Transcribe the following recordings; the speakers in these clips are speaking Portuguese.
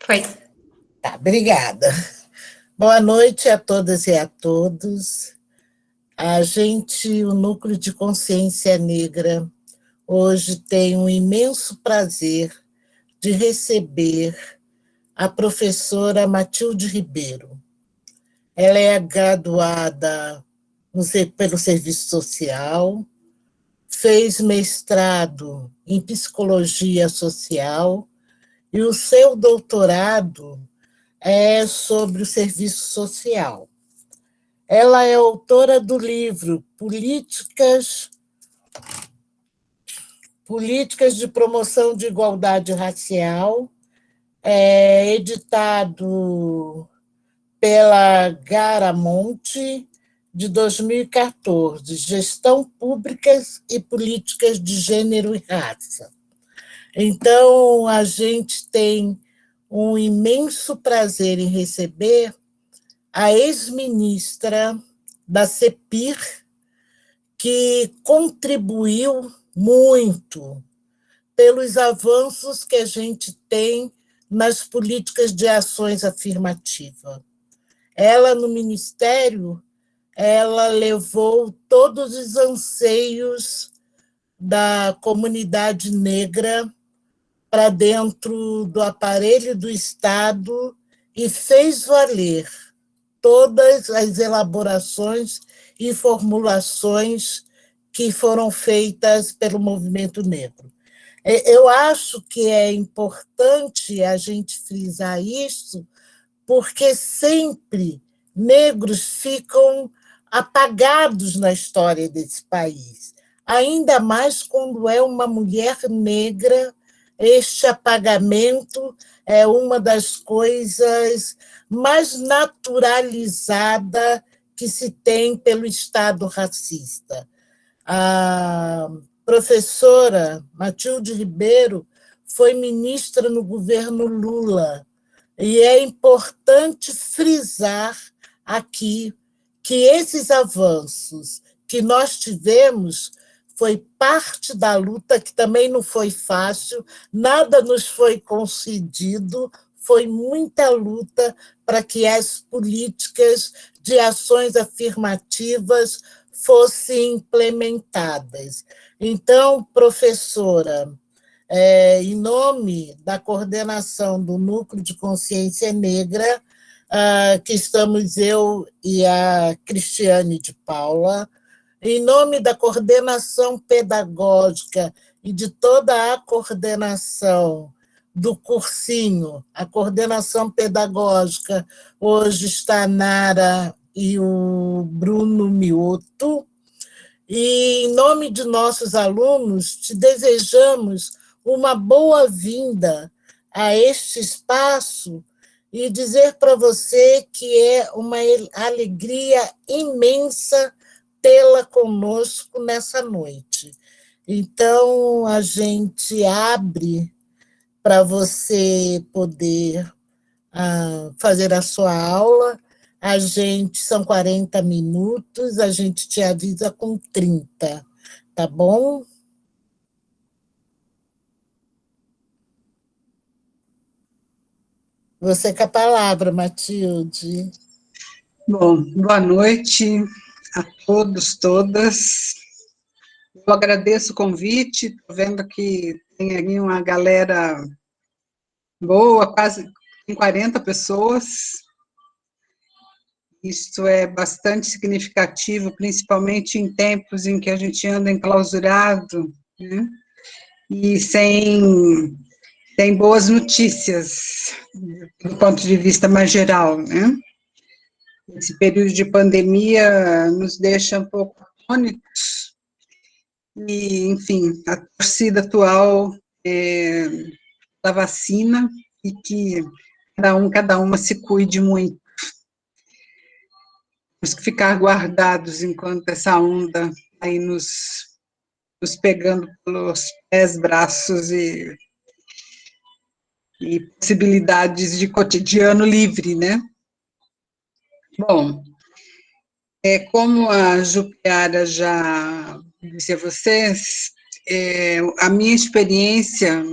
Foi. Tá, obrigada. Boa noite a todas e a todos. O Núcleo de Consciência Negra, hoje tem um imenso prazer de receber a professora Matilde Ribeiro. Ela é graduada pelo Serviço Social, fez mestrado em Psicologia Social e o seu doutorado é sobre o serviço social. Ela é autora do livro Políticas de Promoção de Igualdade Racial, editado pela Garamonte, de 2014, Gestão Pública e Políticas de Gênero e Raça. Então, a gente tem um imenso prazer em receber a ex-ministra da CEPIR, que contribuiu muito pelos avanços que a gente tem nas políticas de ações afirmativas. Ela, no Ministério, ela levou todos os anseios da comunidade negra para dentro do aparelho do Estado e fez valer todas as elaborações e formulações que foram feitas pelo movimento negro. Eu acho que é importante a gente frisar isso, porque sempre negros ficam apagados na história desse país, ainda mais quando é uma mulher negra. Este apagamento é uma das coisas mais naturalizada que se tem pelo Estado racista. A professora Matilde Ribeiro foi ministra no governo Lula, e é importante frisar aqui que esses avanços que nós tivemos foi parte da luta, que também não foi fácil, nada nos foi concedido, foi muita luta para que as políticas de ações afirmativas fossem implementadas. Então, professora, em nome da coordenação do Núcleo de Consciência Negra, que estamos eu e a Cristiane de Paula, em nome da coordenação pedagógica e de toda a coordenação do cursinho, a coordenação pedagógica, hoje está a Nara e o Bruno Mioto, e em nome de nossos alunos, te desejamos uma boa-vinda a este espaço e dizer para você que é uma alegria imensa tê-la conosco nessa noite. Então, a gente abre para você poder fazer a sua aula. São 40 minutos, a gente te avisa com 30, tá bom? Você com a palavra, Matilde. Bom, boa noite a todos, todas. Eu agradeço o convite, estou vendo que tem ali uma galera boa, quase 40 pessoas. Isso é bastante significativo, principalmente em tempos em que a gente anda enclausurado, né? E sem boas notícias, do ponto de vista mais geral, né? Esse período de pandemia nos deixa um pouco atônitos, e, enfim, a torcida atual da vacina, e que cada uma se cuide muito. Temos que ficar guardados enquanto essa onda aí nos pegando pelos pés, braços e possibilidades de cotidiano livre, né? Bom, como a Jupiara já disse a vocês, a minha experiência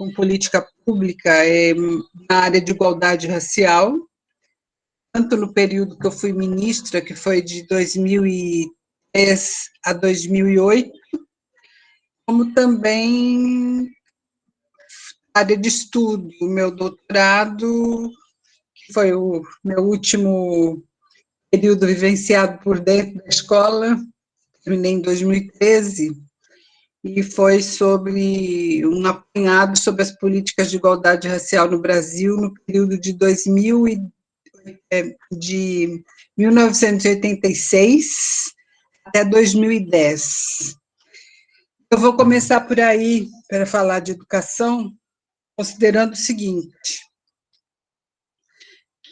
com política pública na área de igualdade racial, tanto no período que eu fui ministra, que foi de 2003 a 2008, como também área de estudo, o meu doutorado, que foi o meu último período vivenciado por dentro da escola, terminei em 2013, e foi sobre um apanhado sobre as políticas de igualdade racial no Brasil no período de 1986 até 2010. Eu vou começar por aí, para falar de educação, considerando o seguinte,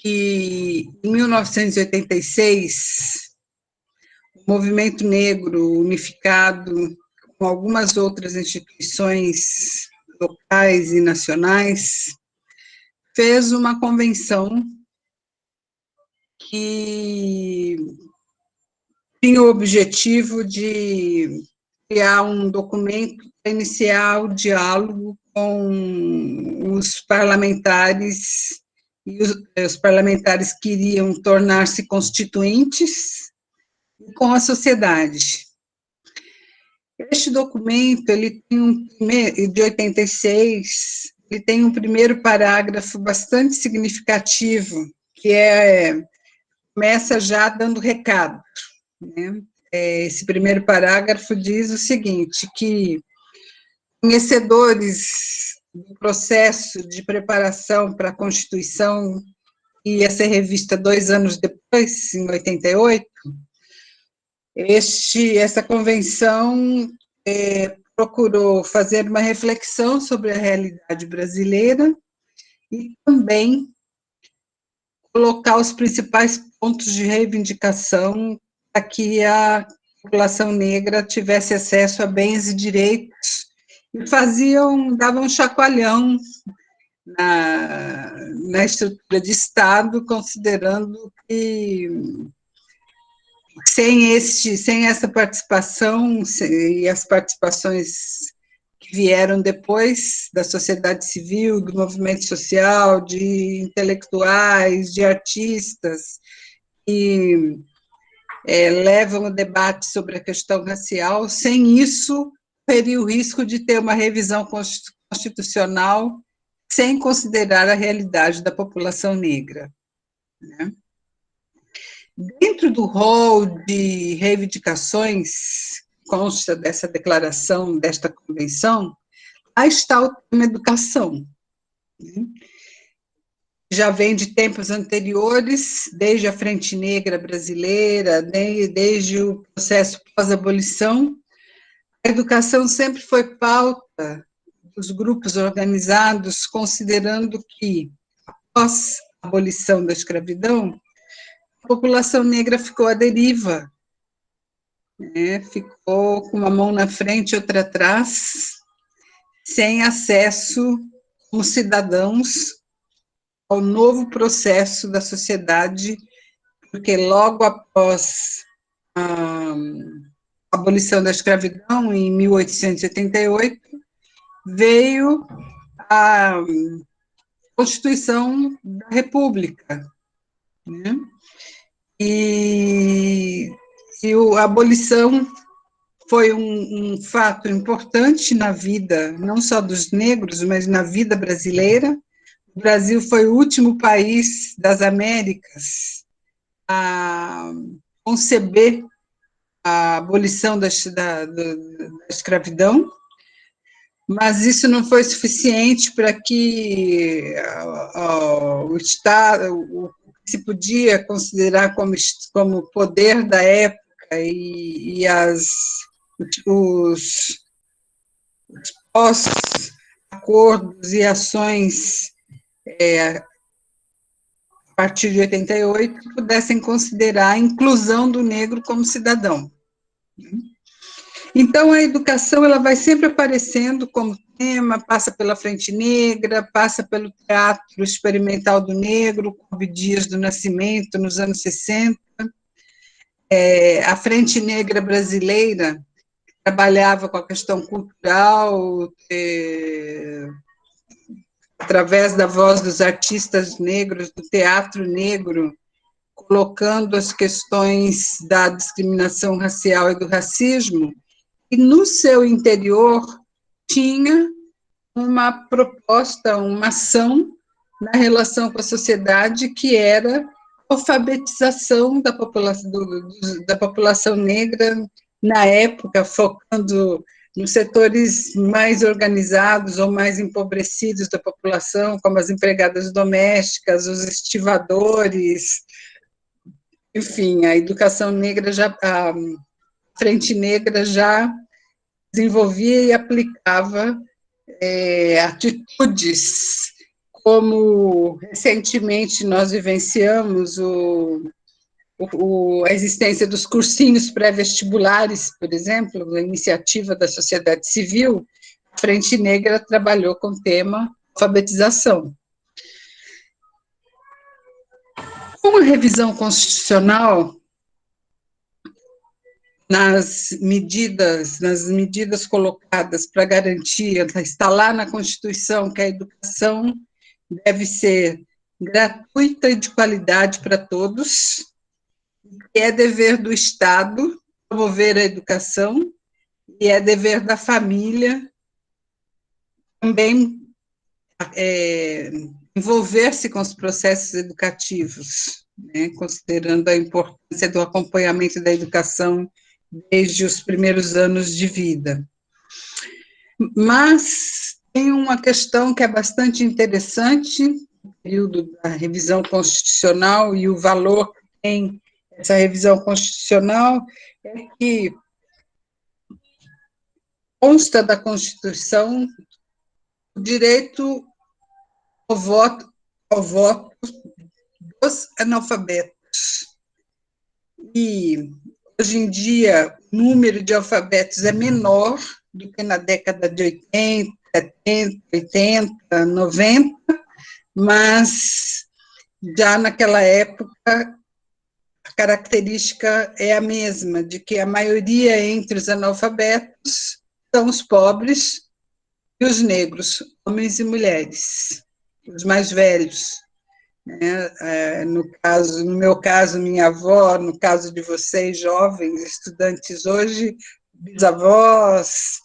que em 1986, o movimento negro unificado com algumas outras instituições locais e nacionais, fez uma convenção que tinha o objetivo de criar um documento para iniciar o diálogo com os parlamentares, e os parlamentares queriam tornar-se constituintes com a sociedade. Este documento, ele tem de 86, ele tem um primeiro parágrafo bastante significativo, que começa já dando recado, né? Esse primeiro parágrafo diz o seguinte, que conhecedores do processo de preparação para a Constituição, que ia ser revista 2 anos depois, em 88, essa convenção procurou fazer uma reflexão sobre a realidade brasileira e também colocar os principais pontos de reivindicação para que a população negra tivesse acesso a bens e direitos, e davam um chacoalhão na estrutura de Estado, considerando que sem essa participação, e as participações que vieram depois da sociedade civil, do movimento social, de intelectuais, de artistas, que levam o debate sobre a questão racial, sem isso, teria o risco de ter uma revisão constitucional sem considerar a realidade da população negra, né? Dentro do rol de reivindicações, consta dessa declaração, desta convenção, aí está o tema educação, né? Já vem de tempos anteriores, desde a Frente Negra Brasileira, desde o processo pós-abolição, a educação sempre foi pauta dos grupos organizados, considerando que, após a abolição da escravidão, a população negra ficou à deriva, né? Ficou com uma mão na frente e outra atrás, sem acesso como cidadãos ao novo processo da sociedade, porque logo após a abolição da escravidão, em 1888, veio a Constituição da República, né? E a abolição foi um fato importante na vida, não só dos negros, mas na vida brasileira. O Brasil foi o último país das Américas a conceber a abolição da escravidão, mas isso não foi suficiente para que o Estado, o que se podia considerar como poder da época e os pós-acordos e ações a partir de 88, pudessem considerar a inclusão do negro como cidadão. Então, a educação ela vai sempre aparecendo como tema, passa pela Frente Negra, passa pelo Teatro Experimental do Negro, com Abdias do Nascimento, nos anos 60. A Frente Negra brasileira trabalhava com a questão cultural, através da voz dos artistas negros, do teatro negro, colocando as questões da discriminação racial e do racismo, e no seu interior tinha uma proposta, uma ação na relação com a sociedade, que era a alfabetização da população negra, na época, focando nos setores mais organizados ou mais empobrecidos da população, como as empregadas domésticas, os estivadores, enfim, a educação negra, a Frente Negra já desenvolvia e aplicava atitudes, como recentemente nós vivenciamos a existência dos cursinhos pré-vestibulares, por exemplo, a iniciativa da sociedade civil. A Frente Negra trabalhou com o tema alfabetização. Com a revisão constitucional, nas medidas colocadas para garantir, está lá na Constituição, que a educação deve ser gratuita e de qualidade para todos, e é dever do Estado promover a educação, e é dever da família também envolver-se com os processos educativos, né, considerando a importância do acompanhamento da educação desde os primeiros anos de vida. Mas tem uma questão que é bastante interessante, no período da revisão constitucional, e o valor que tem essa revisão constitucional, é que consta da Constituição o direito ao voto dos analfabetos. E hoje em dia, o número de alfabetos é menor do que na década de 80, 70, 80, 90, mas já naquela época a característica é a mesma, de que a maioria entre os analfabetos são os pobres e os negros, homens e mulheres, os mais velhos. No meu caso, minha avó, no caso de vocês, jovens, estudantes hoje, bisavós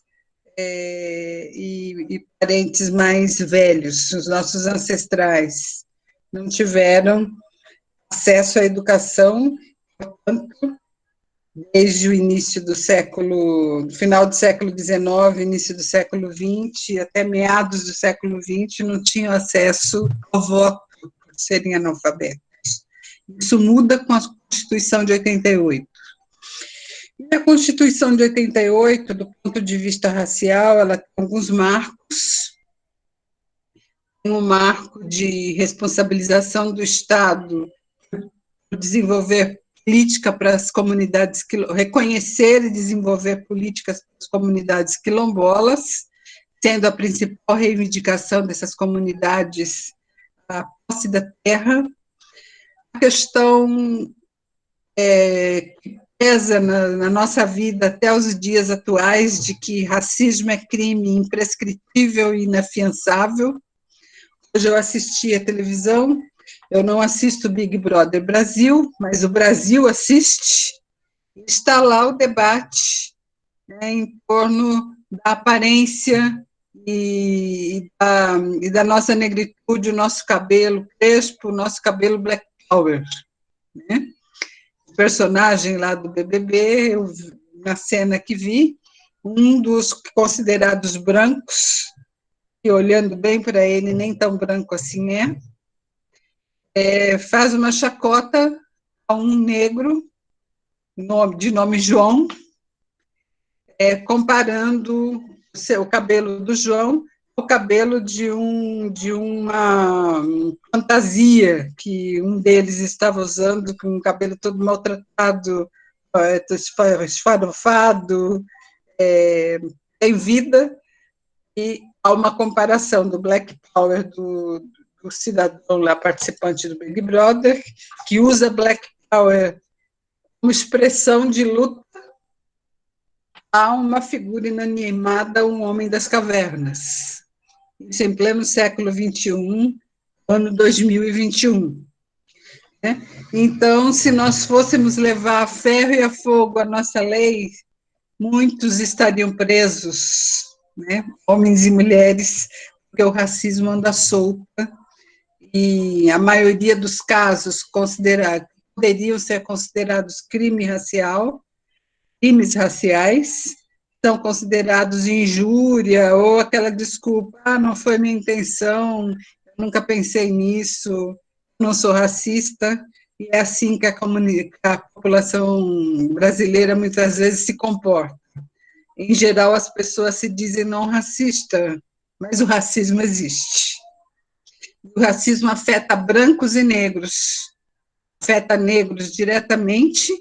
e parentes mais velhos, os nossos ancestrais, não tiveram acesso à educação, portanto, desde o início do final do século XIX, início do século XX, até meados do século XX, não tinham acesso ao voto, por serem analfabetos. Isso muda com a Constituição de 88. E a Constituição de 88, do ponto de vista racial, ela tem alguns marcos. Tem um marco de responsabilização do Estado por desenvolver política para as comunidades, reconhecer e desenvolver políticas para as comunidades quilombolas, sendo a principal reivindicação dessas comunidades a posse da terra. A questão que pesa na nossa vida até os dias atuais, de que racismo é crime imprescritível e inafiançável. Hoje eu assisti à televisão, eu não assisto Big Brother Brasil, mas o Brasil assiste, está lá o debate, né, em torno da aparência e da nossa negritude, o nosso cabelo crespo, o nosso cabelo black power, né? O personagem lá do BBB, eu, na cena que vi, um dos considerados brancos, e olhando bem para ele, nem tão branco assim faz uma chacota a um negro, de nome João, comparando o cabelo do João ao cabelo de uma fantasia que um deles estava usando, com um cabelo todo maltratado, esfarofado, em vida, e há uma comparação do Black Power do cidadão lá, participante do Big Brother, que usa Black Power como expressão de luta a uma figura inanimada, um homem das cavernas. isso em pleno século XXI, ano 2021. Né? Então, se nós fôssemos levar a ferro e a fogo a nossa lei, muitos estariam presos, né? Homens e mulheres, porque o racismo anda solto, e a maioria dos casos poderiam ser considerados crimes raciais, são considerados injúria, ou aquela desculpa, não foi minha intenção, eu nunca pensei nisso, não sou racista, e é assim que a população brasileira muitas vezes se comporta. Em geral, as pessoas se dizem não racista, mas o racismo existe. O racismo afeta brancos e negros, afeta negros diretamente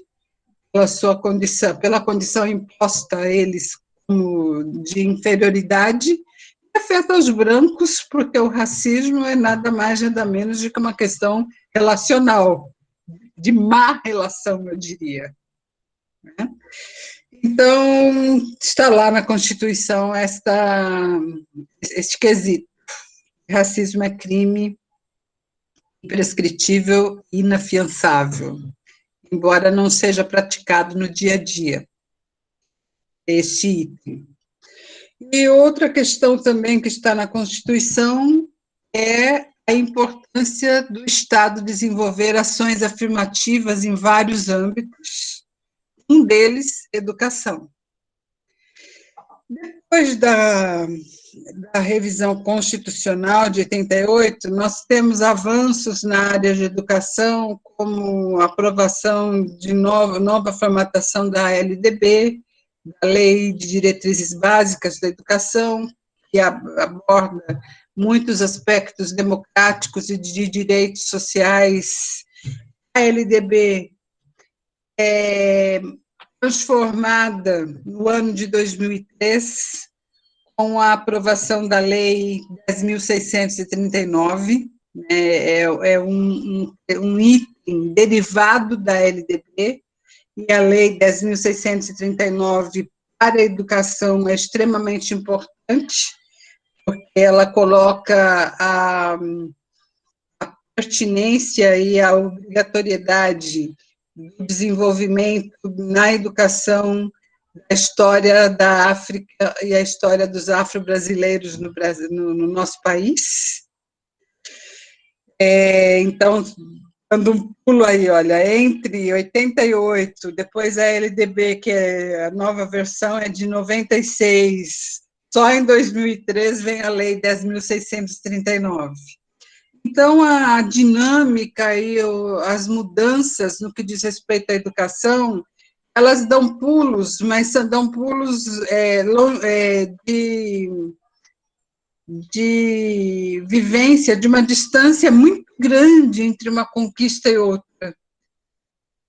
pela condição imposta a eles como de inferioridade, e afeta os brancos, porque o racismo é nada mais, nada menos do que uma questão relacional, de má relação, eu diria. Né? Então, está lá na Constituição este quesito. Racismo é crime imprescritível e inafiançável, embora não seja praticado no dia a dia, este item. E outra questão também que está na Constituição é a importância do Estado desenvolver ações afirmativas em vários âmbitos, um deles, educação. Depois da revisão constitucional de 88, nós temos avanços na área de educação, como a aprovação de nova formatação da LDB, da Lei de Diretrizes Básicas da Educação, que aborda muitos aspectos democráticos e de direitos sociais. A LDB é transformada no ano de 2003, com a aprovação da Lei 10.639, é um item derivado da LDB, e a Lei 10.639 para a educação é extremamente importante, porque ela coloca a pertinência e a obrigatoriedade do desenvolvimento na educação da história da África e a história dos afro-brasileiros no nosso país. Então, dando um pulo aí, olha, entre 88, depois a LDB, que é a nova versão, é de 96, só em 2003 vem a Lei 10.639. Então, a dinâmica e as mudanças no que diz respeito à educação, elas dão pulos, mas dão pulos de vivência, de uma distância muito grande entre uma conquista e outra,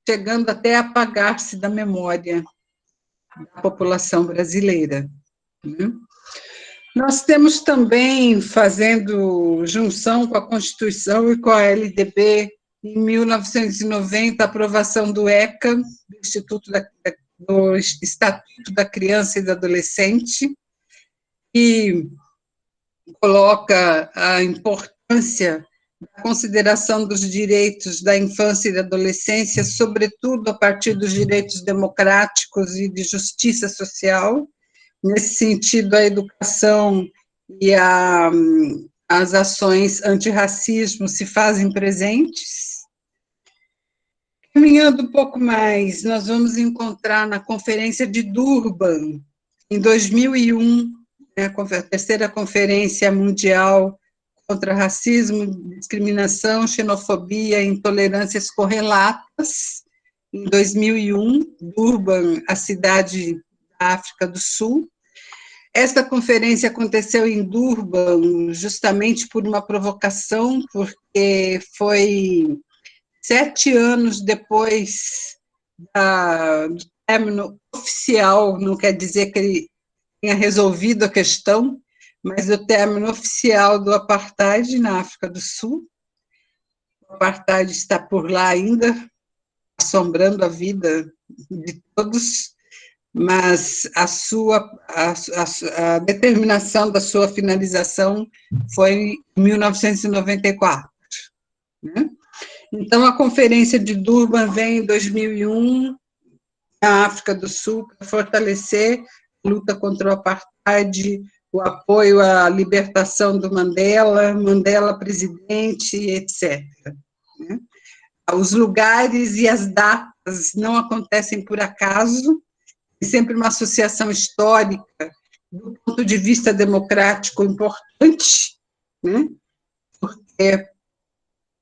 chegando até a apagar-se da memória da população brasileira. Né? Nós temos também, fazendo junção com a Constituição e com a LDB, em 1990, a aprovação do ECA, do Estatuto da Criança e do Adolescente, que coloca a importância da consideração dos direitos da infância e da adolescência, sobretudo a partir dos direitos democráticos e de justiça social. Nesse sentido, a educação e as ações antirracismo se fazem presentes. Caminhando um pouco mais, nós vamos encontrar na Conferência de Durban, em 2001, a terceira Conferência Mundial contra Racismo, Discriminação, Xenofobia e Intolerâncias Correlatas, em 2001, Durban, a cidade da África do Sul. Esta conferência aconteceu em Durban justamente por uma provocação, porque foi 7 anos depois do término oficial, não quer dizer que ele tenha resolvido a questão, mas o término oficial do apartheid na África do Sul. O apartheid está por lá ainda, assombrando a vida de todos, mas a determinação da sua finalização foi em 1994. Né? Então, a Conferência de Durban vem em 2001, na África do Sul, para fortalecer a luta contra o apartheid, o apoio à libertação do Mandela, Mandela presidente, etc. Né? Os lugares e as datas não acontecem por acaso, é sempre uma associação histórica, do ponto de vista democrático, importante, né? Porque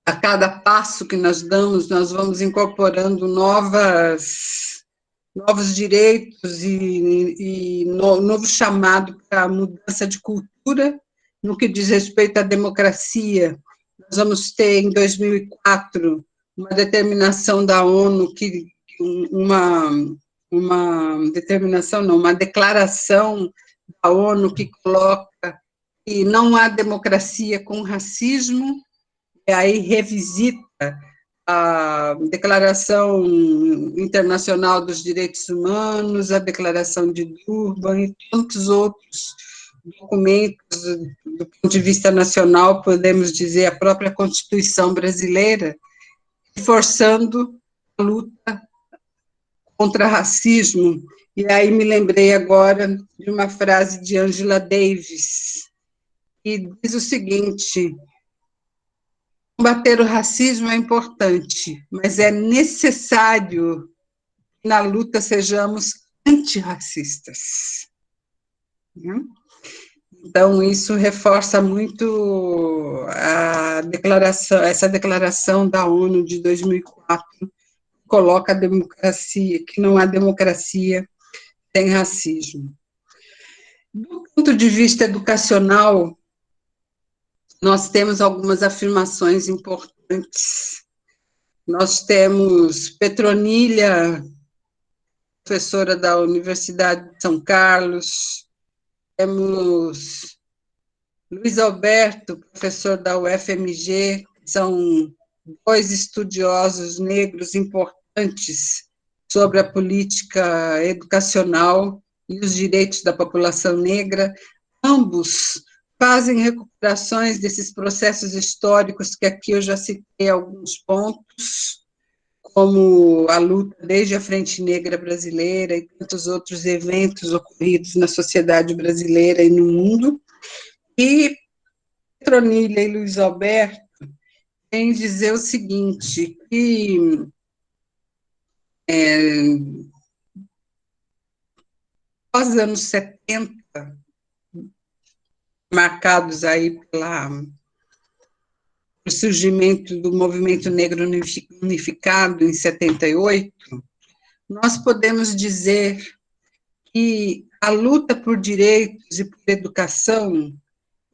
a cada passo que nós damos, nós vamos incorporando novos direitos e novo chamado para a mudança de cultura no que diz respeito à democracia. Nós vamos ter, em 2004, uma determinação da ONU, uma declaração da ONU que coloca que não há democracia com racismo, e aí revisita a Declaração Internacional dos Direitos Humanos, a Declaração de Durban e tantos outros documentos do ponto de vista nacional, podemos dizer, a própria Constituição brasileira, reforçando a luta contra racismo. E aí me lembrei agora de uma frase de Angela Davis, que diz o seguinte: combater o racismo é importante, mas é necessário que na luta sejamos antirracistas. Então, isso reforça muito essa declaração da ONU de 2004, que coloca a democracia, que não há democracia sem racismo. Do ponto de vista educacional, nós temos algumas afirmações importantes. Nós temos Petronila, professora da Universidade de São Carlos, temos Luiz Alberto, professor da UFMG, que são dois estudiosos negros importantes sobre a política educacional e os direitos da população negra. Ambos fazem recuperações desses processos históricos, que aqui eu já citei alguns pontos, como a luta desde a Frente Negra Brasileira e tantos outros eventos ocorridos na sociedade brasileira e no mundo. E Petronila e Luiz Alberto têm dizer o seguinte, que após os anos 70, marcados aí pelo surgimento do movimento negro unificado em 78, nós podemos dizer que a luta por direitos e por educação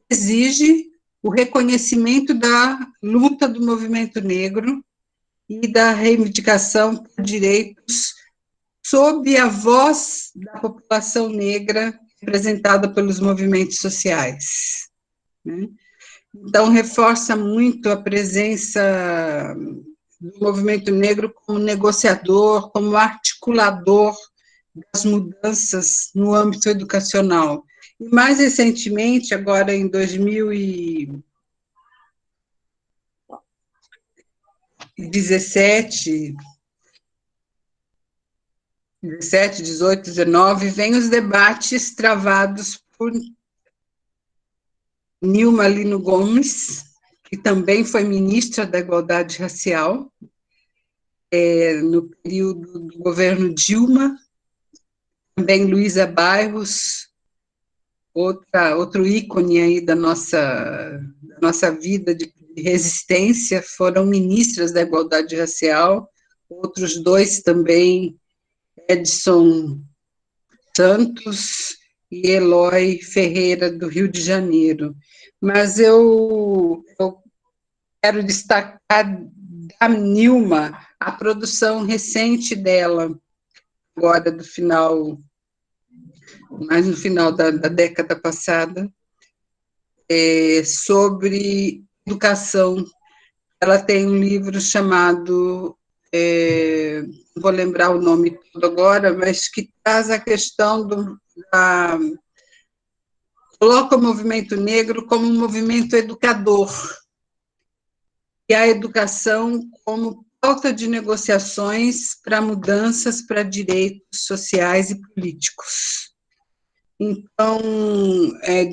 exige o reconhecimento da luta do movimento negro e da reivindicação por direitos sob a voz da população negra representada pelos movimentos sociais. Né? Então, reforça muito a presença do movimento negro como negociador, como articulador das mudanças no âmbito educacional. E, mais recentemente, agora em 2017, 18, 19, vem os debates travados por Nilma Lino Gomes, que também foi ministra da Igualdade Racial, no período do governo Dilma, também Luísa Bairros, outro ícone aí da nossa vida de resistência, foram ministras da Igualdade Racial, outros dois também, Edson Santos e Eloy Ferreira, do Rio de Janeiro. Mas eu quero destacar da Nilma a produção recente dela, agora mais no final da década passada, sobre educação. Ela tem um livro chamado não vou lembrar o nome todo agora, mas que traz a questão coloca o movimento negro como um movimento educador, e a educação como pauta de negociações para mudanças para direitos sociais e políticos. Então,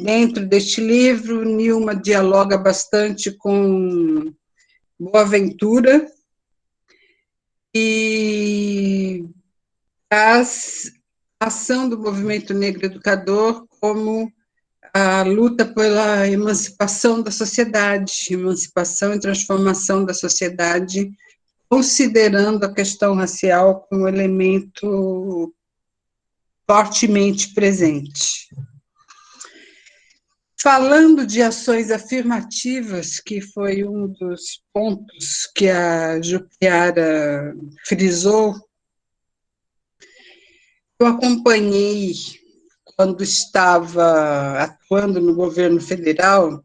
dentro deste livro, Nilma dialoga bastante com Boaventura e traz a ação do movimento negro educador como a luta pela emancipação da sociedade, emancipação e transformação da sociedade, considerando a questão racial como elemento fortemente presente. Falando de ações afirmativas, que foi um dos pontos que a Jupiara frisou, eu acompanhei, quando estava atuando no governo federal,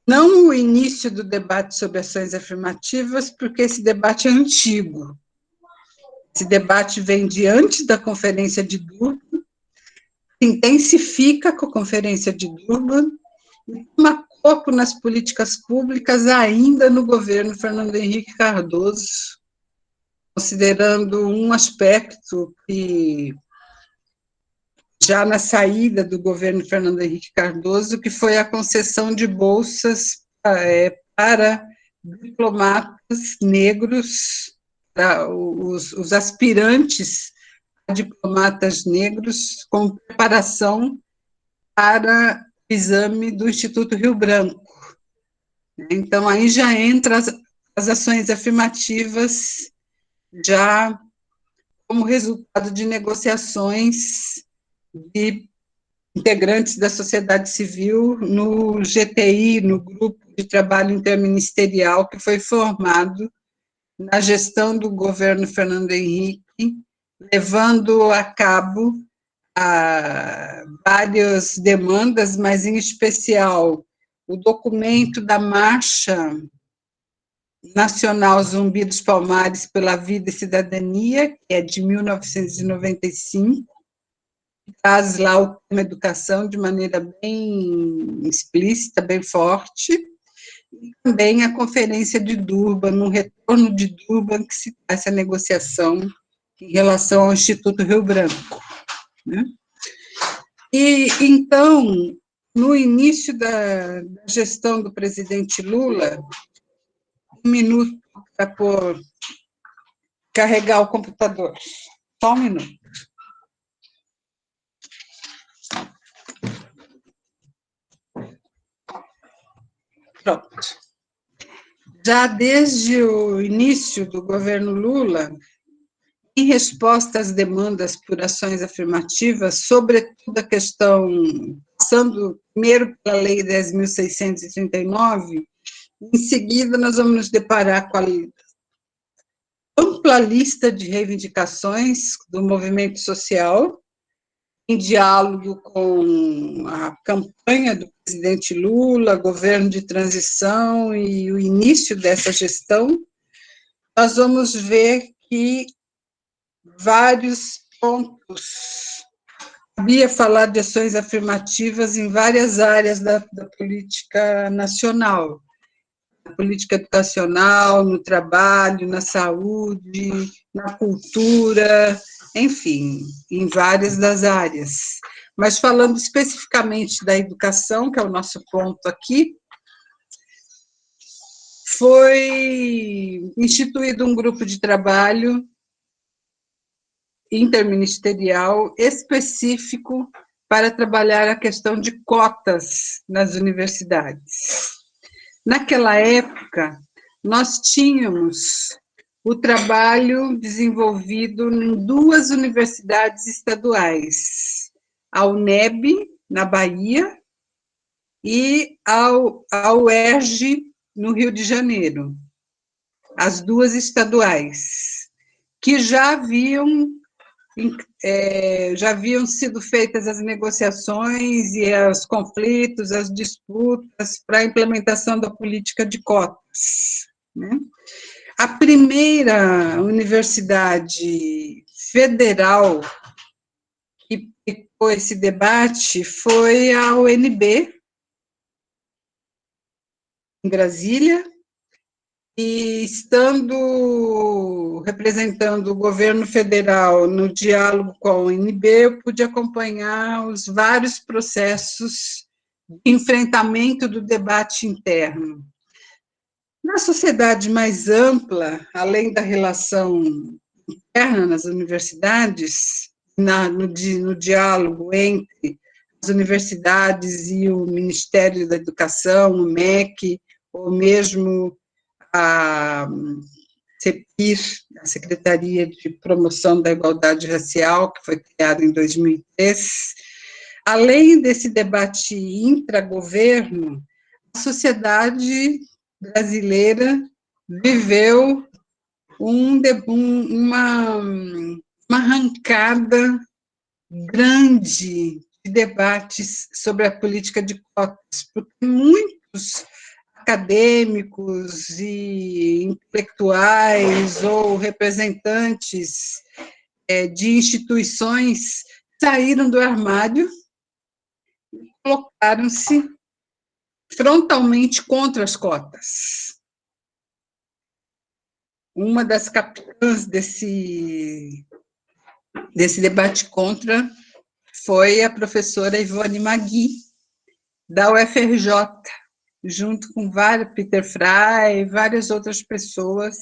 não o início do debate sobre ações afirmativas, porque esse debate é antigo. Esse debate vem de antes da Conferência de Durban, se intensifica com a Conferência de Durban e toma corpo nas políticas públicas ainda no governo Fernando Henrique Cardoso, considerando um aspecto que, já na saída do governo Fernando Henrique Cardoso, que foi a concessão de bolsas para diplomatas negros, para os aspirantes a diplomatas negros, com preparação para o exame do Instituto Rio Branco. Então, aí já entra as ações afirmativas, já como resultado de negociações de integrantes da sociedade civil no GTI, no Grupo de Trabalho Interministerial, que foi formado na gestão do governo Fernando Henrique, levando a cabo várias demandas, mas, em especial, o documento da Marcha Nacional Zumbi dos Palmares pela Vida e Cidadania, que é de 1995, traz lá o tema educação de maneira bem explícita, bem forte, e também a Conferência de Durban, no retorno de Durban, que se faz essa negociação em relação ao Instituto Rio Branco, né? E, então, no início da gestão do presidente Lula, um minuto para carregar o computador, só um minuto. Pronto. Já desde o início do governo Lula, em resposta às demandas por ações afirmativas, sobretudo a questão, passando primeiro pela Lei 10.639, em seguida nós vamos nos deparar com a ampla lista de reivindicações do movimento social, em diálogo com a campanha do presidente Lula, governo de transição e o início dessa gestão, nós vamos ver que vários pontos, cabia falar de ações afirmativas em várias áreas da política nacional, na política educacional, no trabalho, na saúde, na cultura, enfim, em várias das áreas. Mas falando especificamente da educação, que é o nosso ponto aqui, foi instituído um grupo de trabalho interministerial específico para trabalhar a questão de cotas nas universidades. Naquela época, nós tínhamos o trabalho desenvolvido em duas universidades estaduais, a UNEB, na Bahia, e a UERJ, no Rio de Janeiro, as duas estaduais, que já haviam sido feitas as negociações e os conflitos, as disputas para a implementação da política de cotas, né? A primeira universidade federal que pegou esse debate foi a UNB, em Brasília, e representando o governo federal no diálogo com a UNB, eu pude acompanhar os vários processos de enfrentamento do debate interno. Na sociedade mais ampla, além da relação interna nas universidades, no diálogo entre as universidades e o Ministério da Educação, o MEC, ou mesmo a CEPIR, a Secretaria de Promoção da Igualdade Racial, que foi criada em 2003, além desse debate intragoverno, a sociedade brasileira viveu uma arrancada grande de debates sobre a política de cotas, porque muitos acadêmicos e intelectuais ou representantes de instituições saíram do armário e colocaram-se frontalmente contra as cotas. Uma das capitãs desse debate contra foi a professora Ivone Magui, da UFRJ, junto com Peter Frey e várias outras pessoas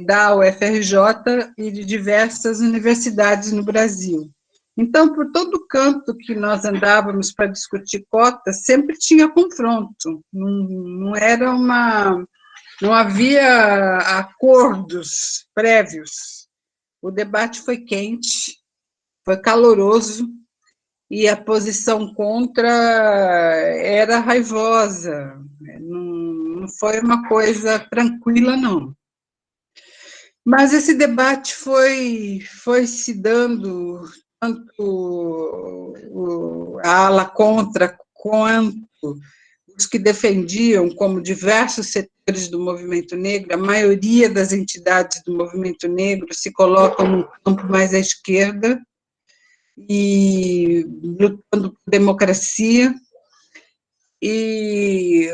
da UFRJ e de diversas universidades no Brasil. Então, por todo canto que nós andávamos para discutir cotas, sempre tinha confronto, não havia acordos prévios. O debate foi quente, foi caloroso, e a posição contra era raivosa, não foi uma coisa tranquila, não. Mas esse debate foi se dando, tanto a ala contra, quanto os que defendiam, como diversos setores do movimento negro, a maioria das entidades do movimento negro se colocam no campo mais à esquerda, e lutando por democracia, e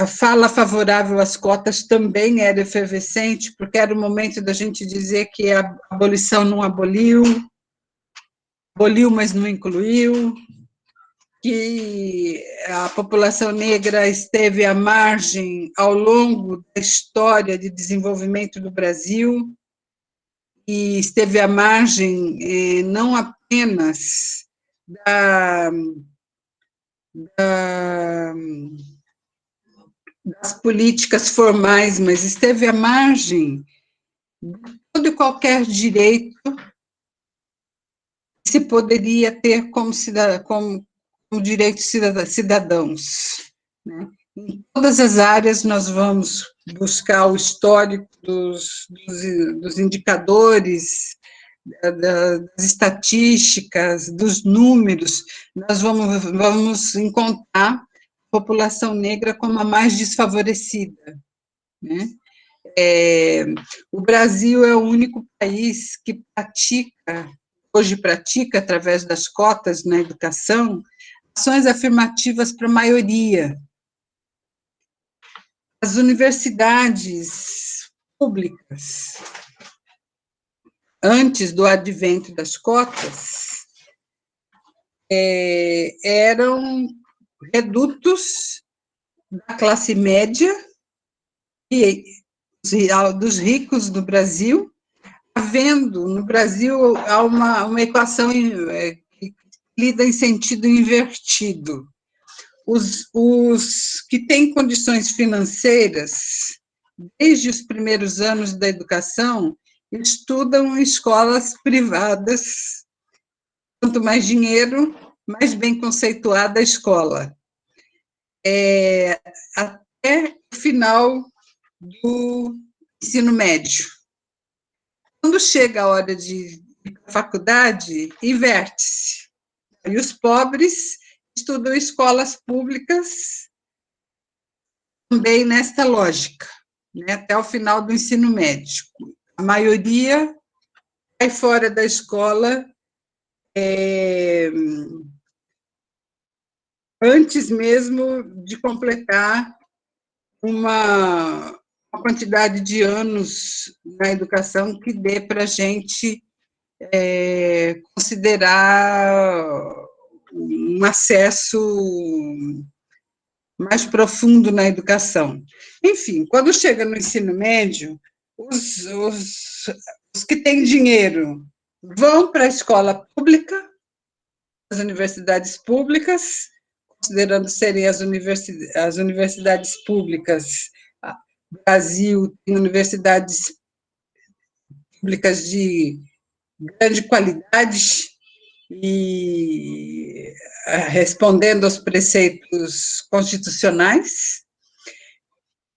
a fala favorável às cotas também era efervescente, porque era o momento da gente dizer que a abolição não aboliu, mas não incluiu, que a população negra esteve à margem ao longo da história de desenvolvimento do Brasil, e esteve à margem não apenas das políticas formais, mas esteve à margem de todo e qualquer direito que se poderia ter como direitos cidadãos, né? Em todas as áreas nós vamos buscar o histórico dos indicadores, das estatísticas, dos números, nós vamos encontrar a população negra como a mais desfavorecida, né? O Brasil é o único país que hoje pratica, através das cotas na educação, ações afirmativas para a maioria. As universidades públicas, antes do advento das cotas, eram redutos da classe média e dos ricos do Brasil, havendo no Brasil uma equação que lida em sentido invertido. Os que têm condições financeiras, desde os primeiros anos da educação, estudam em escolas privadas. Quanto mais dinheiro, mais bem conceituada a escola. Até o final do ensino médio. Quando chega a hora de ir para a faculdade, inverte-se. E os pobres estudam em escolas públicas também nesta lógica, né, até o final do ensino médio. A maioria sai fora da escola antes mesmo de completar uma quantidade de anos na educação que dê para a gente considerar um acesso mais profundo na educação. Enfim, quando chega no ensino médio, os que têm dinheiro vão para a escola pública, as universidades públicas, considerando serem as universidades públicas. O Brasil tem universidades públicas de grande qualidade e respondendo aos preceitos constitucionais,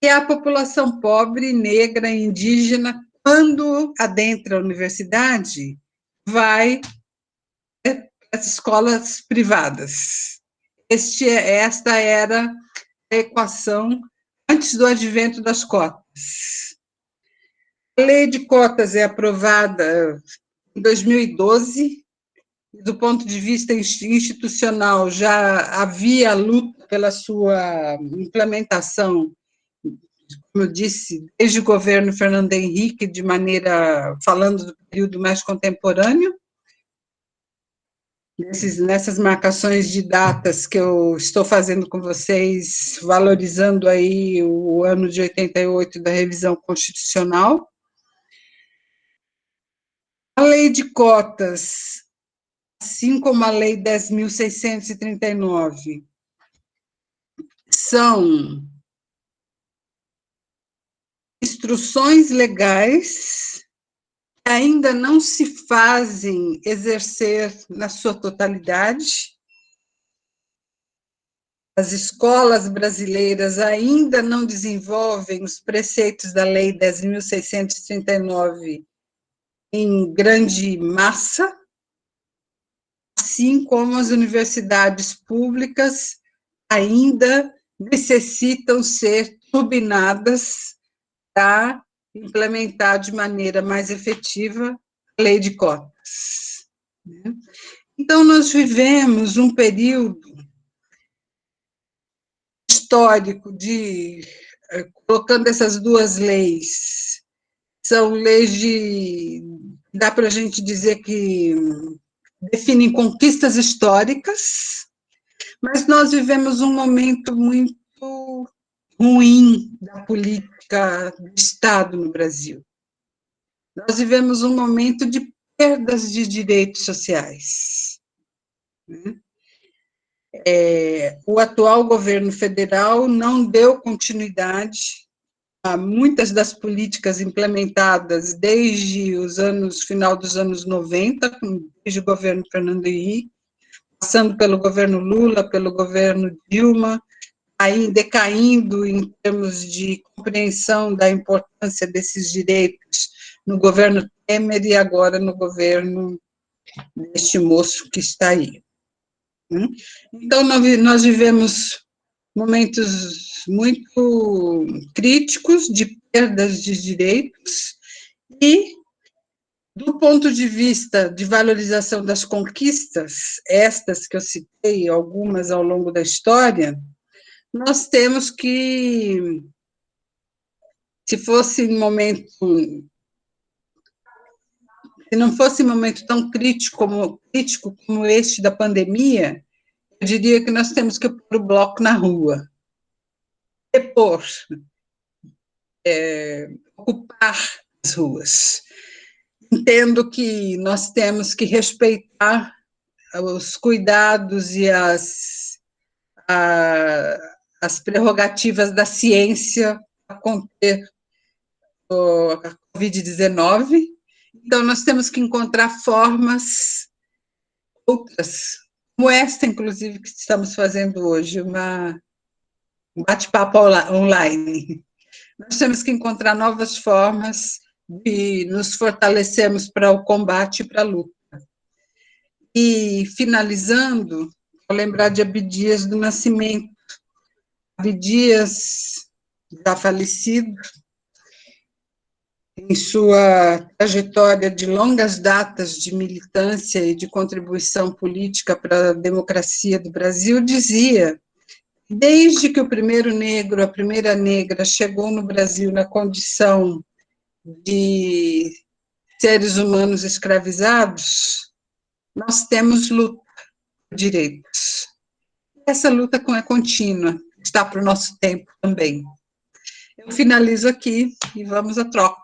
e a população pobre, negra, indígena, quando adentra a universidade, vai para as escolas privadas. Esta era a equação antes do advento das cotas. A lei de cotas é aprovada em 2012, do ponto de vista institucional, já havia luta pela sua implementação, como eu disse, desde o governo Fernando Henrique, falando do período mais contemporâneo. Nessas marcações de datas que eu estou fazendo com vocês, valorizando aí o ano de 88 da revisão constitucional. A lei de cotas, assim como a lei 10.639, são instruções legais que ainda não se fazem exercer na sua totalidade. As escolas brasileiras ainda não desenvolvem os preceitos da lei 10.639 em grande massa, assim como as universidades públicas ainda necessitam ser turbinadas para implementar de maneira mais efetiva a lei de cotas. Então, nós vivemos um período histórico colocando essas duas leis, são leis dá para a gente dizer que definem conquistas históricas, mas nós vivemos um momento muito ruim da política do Estado no Brasil. Nós vivemos um momento de perdas de direitos sociais. O atual governo federal não deu continuidade a muitas das políticas implementadas desde final dos anos 90, desde o governo Fernando Henrique, passando pelo governo Lula, pelo governo Dilma, aí decaindo em termos de compreensão da importância desses direitos no governo Temer e agora no governo deste moço que está aí. Então, nós vivemos momentos muito críticos de perdas de direitos e, do ponto de vista de valorização das conquistas, estas que eu citei, algumas ao longo da história, nós temos que, se não fosse um momento tão crítico como este da pandemia, eu diria que nós temos que pôr o bloco na rua, depor, ocupar as ruas. Entendo que nós temos que respeitar os cuidados e as prerrogativas da ciência para conter a Covid-19, então nós temos que encontrar formas outras, como esta, inclusive, que estamos fazendo hoje, um bate-papo online. Nós temos que encontrar novas formas de nos fortalecermos para o combate e para a luta. E, finalizando, vou lembrar de Abdias do Nascimento. Abdias, já falecido, em sua trajetória de longas datas de militância e de contribuição política para a democracia do Brasil, dizia: desde que o primeiro negro, a primeira negra, chegou no Brasil na condição de seres humanos escravizados, nós temos luta por direitos. Essa luta é contínua, está para o nosso tempo também. Eu finalizo aqui e vamos à troca.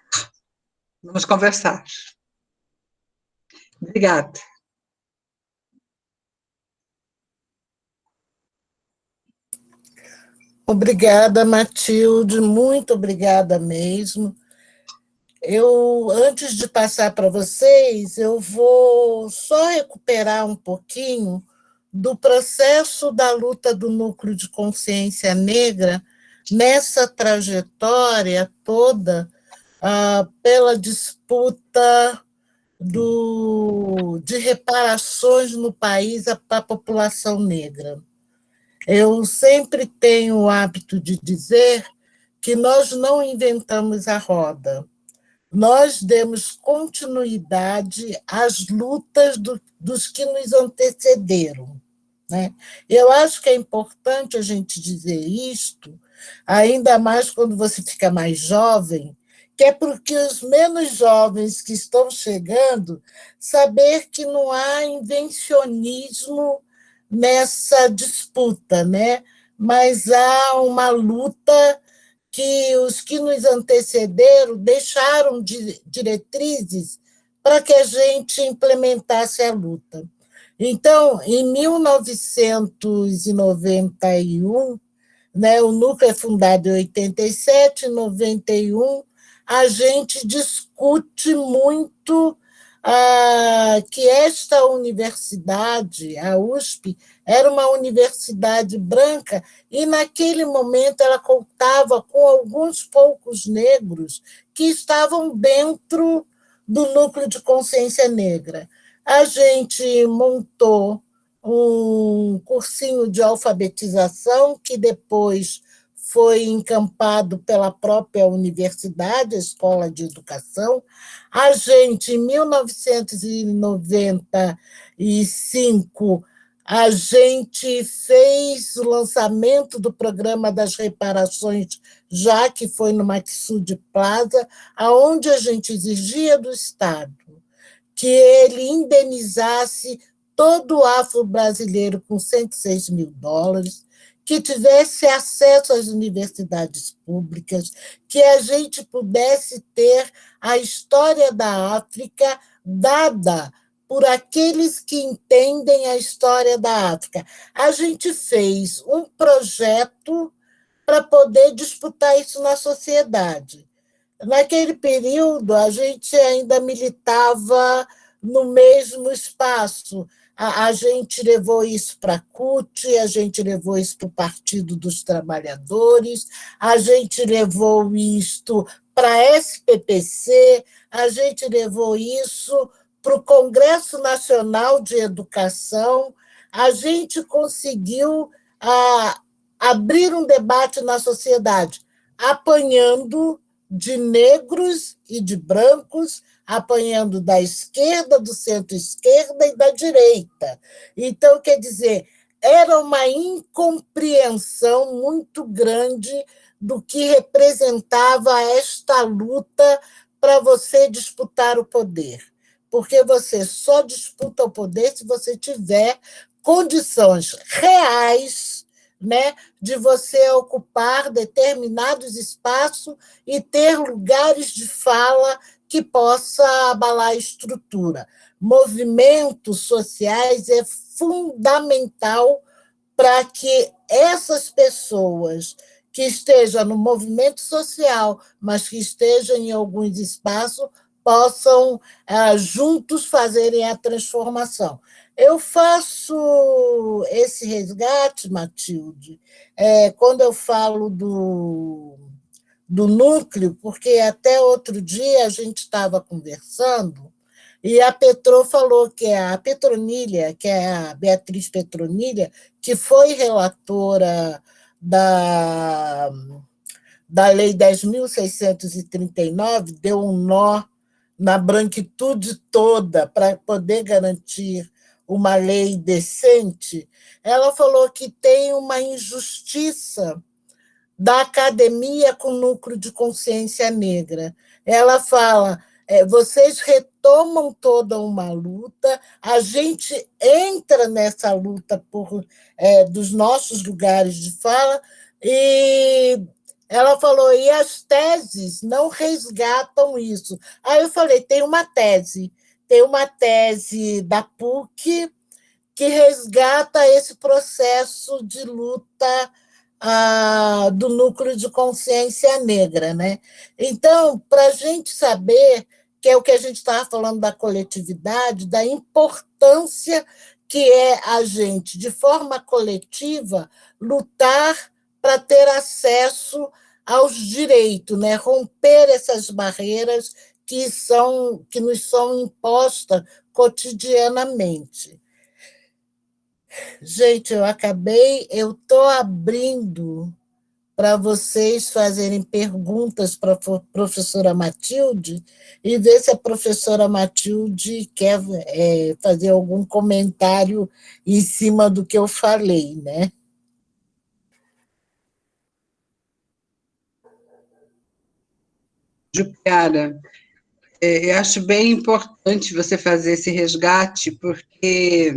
Vamos conversar. Obrigada. Obrigada, Matilde, muito obrigada mesmo. Antes de passar para vocês, eu vou só recuperar um pouquinho do processo da luta do núcleo de consciência negra nessa trajetória toda pela disputa de reparações no país para a população negra. Eu sempre tenho o hábito de dizer que nós não inventamos a roda. Nós demos continuidade às lutas dos que nos antecederam, né? Eu acho que é importante a gente dizer isto, ainda mais quando você fica mais jovem, que é porque os menos jovens que estão chegando saber que não há invencionismo nessa disputa, né? Mas há uma luta que os que nos antecederam deixaram diretrizes para que a gente implementasse a luta. Então, em 1991, né, o núcleo é fundado em 87, em 91, a gente discute muito que esta universidade, a USP, era uma universidade branca e, naquele momento, ela contava com alguns poucos negros que estavam dentro do núcleo de consciência negra. A gente montou um cursinho de alfabetização que depois foi encampado pela própria universidade, a Escola de Educação. A gente, em 1995, a gente fez o lançamento do programa das reparações, já que foi no Maxud Plaza, aonde a gente exigia do Estado que ele indenizasse todo o afro-brasileiro com US$ 106.000, que tivesse acesso às universidades públicas, que a gente pudesse ter a história da África dada por aqueles que entendem a história da África. A gente fez um projeto para poder disputar isso na sociedade. Naquele período, a gente ainda militava no mesmo espaço. A gente levou isso para a CUT, a gente levou isso para o Partido dos Trabalhadores, a gente levou isto para a SPPC, a gente levou isso para o Congresso Nacional de Educação, a gente conseguiu abrir um debate na sociedade, apanhando de negros e de brancos, apanhando da esquerda, do centro-esquerda e da direita. Então, quer dizer, era uma incompreensão muito grande do que representava esta luta para você disputar o poder. Porque você só disputa o poder se você tiver condições reais, né, de você ocupar determinados espaços e ter lugares de fala que possa abalar a estrutura. Movimentos sociais é fundamental para que essas pessoas que estejam no movimento social, mas que estejam em alguns espaços, possam juntos fazerem a transformação. Eu faço esse resgate, Matilde, quando eu falo do núcleo, porque até outro dia a gente estava conversando e a Petrô falou que a Petronília, que é a Beatriz Petronília, que foi relatora da Lei 10.639 deu um nó na branquitude toda para poder garantir uma lei decente, ela falou que tem uma injustiça da academia com núcleo de consciência negra. Ela fala, vocês retomam toda uma luta, a gente entra nessa luta dos nossos lugares de fala, e ela falou, e as teses não resgatam isso. Aí eu falei, tem uma tese da PUC que resgata esse processo de luta do núcleo de consciência negra, né? Então, para a gente saber, que é o que a gente estava falando da coletividade, da importância que é a gente, de forma coletiva, lutar para ter acesso aos direitos, né? Romper essas barreiras que nos são impostas cotidianamente. Gente, eu estou abrindo para vocês fazerem perguntas para a professora Matilde e ver se a professora Matilde quer fazer algum comentário em cima do que eu falei, né? Jupiara, eu acho bem importante você fazer esse resgate, porque,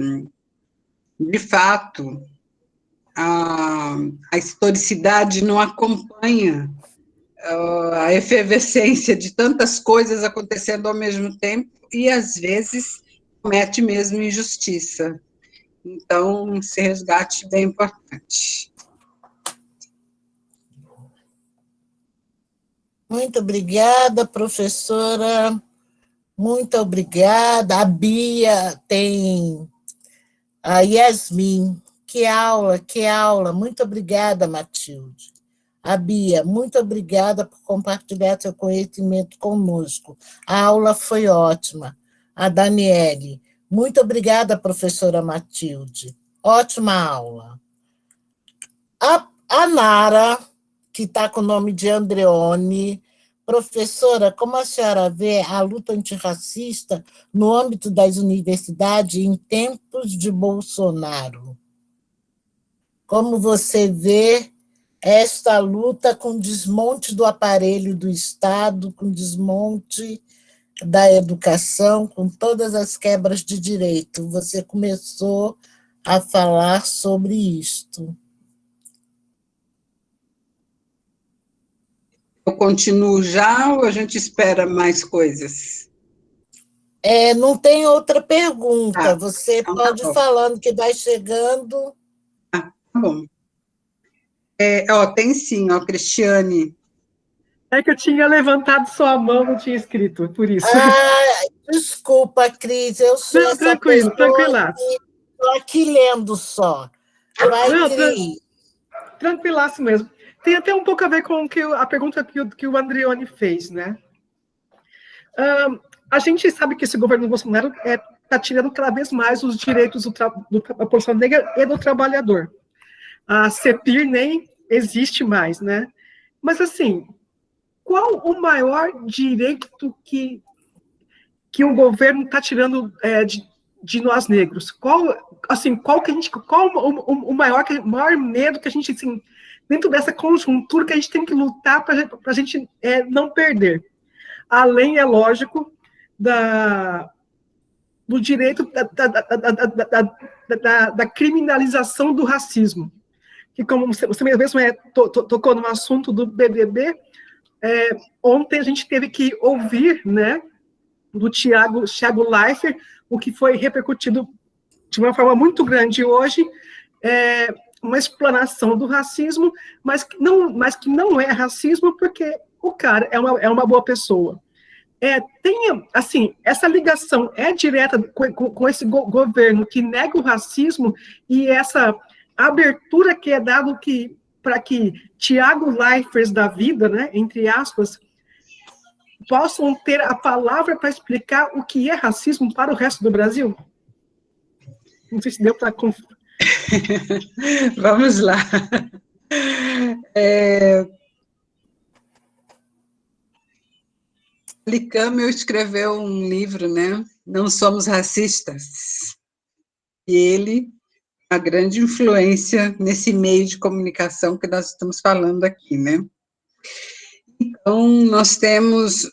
de fato, a historicidade não acompanha a efervescência de tantas coisas acontecendo ao mesmo tempo e, às vezes, comete mesmo injustiça. Então, esse resgate é bem importante. Muito obrigada, professora. Muito obrigada. A Bia tem... A Yasmin, que aula. Muito obrigada, Matilde. A Bia, muito obrigada por compartilhar seu conhecimento conosco. A aula foi ótima. A Daniele, muito obrigada, professora Matilde. Ótima aula. A Nara, que está com o nome de Andreone. Professora, como a senhora vê a luta antirracista no âmbito das universidades em tempos de Bolsonaro? Como você vê esta luta com desmonte do aparelho do Estado, com desmonte da educação, com todas as quebras de direito? Você começou a falar sobre isto. Eu continuo já ou a gente espera mais coisas? Não tem outra pergunta. Você então pode ir falando que vai chegando. Tá bom. Tem sim, Cristiane. É que eu tinha levantado só a mão, não tinha escrito, por isso. Desculpa, Cris, eu sou não, essa tranquilo, tranquilaço. Estou aqui lendo só. Vai, Cris. Tranquilaço mesmo. Tem até um pouco a ver com a pergunta que o Andreone fez, né? A gente sabe que esse governo Bolsonaro está tirando cada vez mais os direitos da população negra e do trabalhador. A CEPIR nem existe mais, né? Mas, assim, qual o maior direito que o governo está tirando de nós negros? Qual o maior medo que a gente, assim, dentro dessa conjuntura que a gente tem que lutar para a gente não perder? Além, é lógico, do direito da criminalização do racismo, que, como você mesmo tocou no assunto do BBB, ontem a gente teve que ouvir, né, do Thiago Leifert, o que foi repercutido de uma forma muito grande hoje, uma explanação do racismo, mas que não é racismo, porque o cara é uma boa pessoa. Tem, assim, essa ligação direta com esse governo que nega o racismo e essa abertura que é dado para que Thiago Leifert da vida, né, entre aspas, possam ter a palavra para explicar o que é racismo para o resto do Brasil? Não sei se deu para... Vamos lá. Lee Campbell escreveu um livro, né? Não Somos Racistas. E ele, uma grande influência nesse meio de comunicação que nós estamos falando aqui, né? Então, nós temos a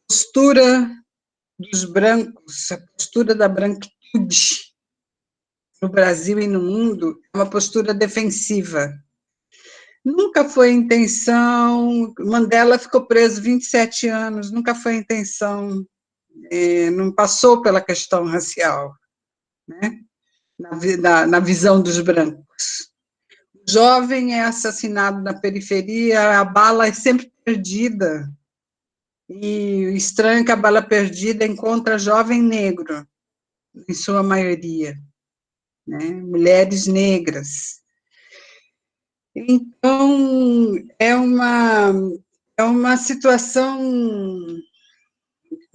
postura dos brancos, a postura da branquitude no Brasil e no mundo, é uma postura defensiva. Nunca foi a intenção, Mandela ficou preso 27 anos, nunca foi a intenção, não passou pela questão racial, né? Na visão dos brancos. O jovem é assassinado na periferia, a bala é sempre perdida, e o estranho é que a bala perdida encontra jovem negro, em sua maioria, né? Mulheres negras. Então, é uma situação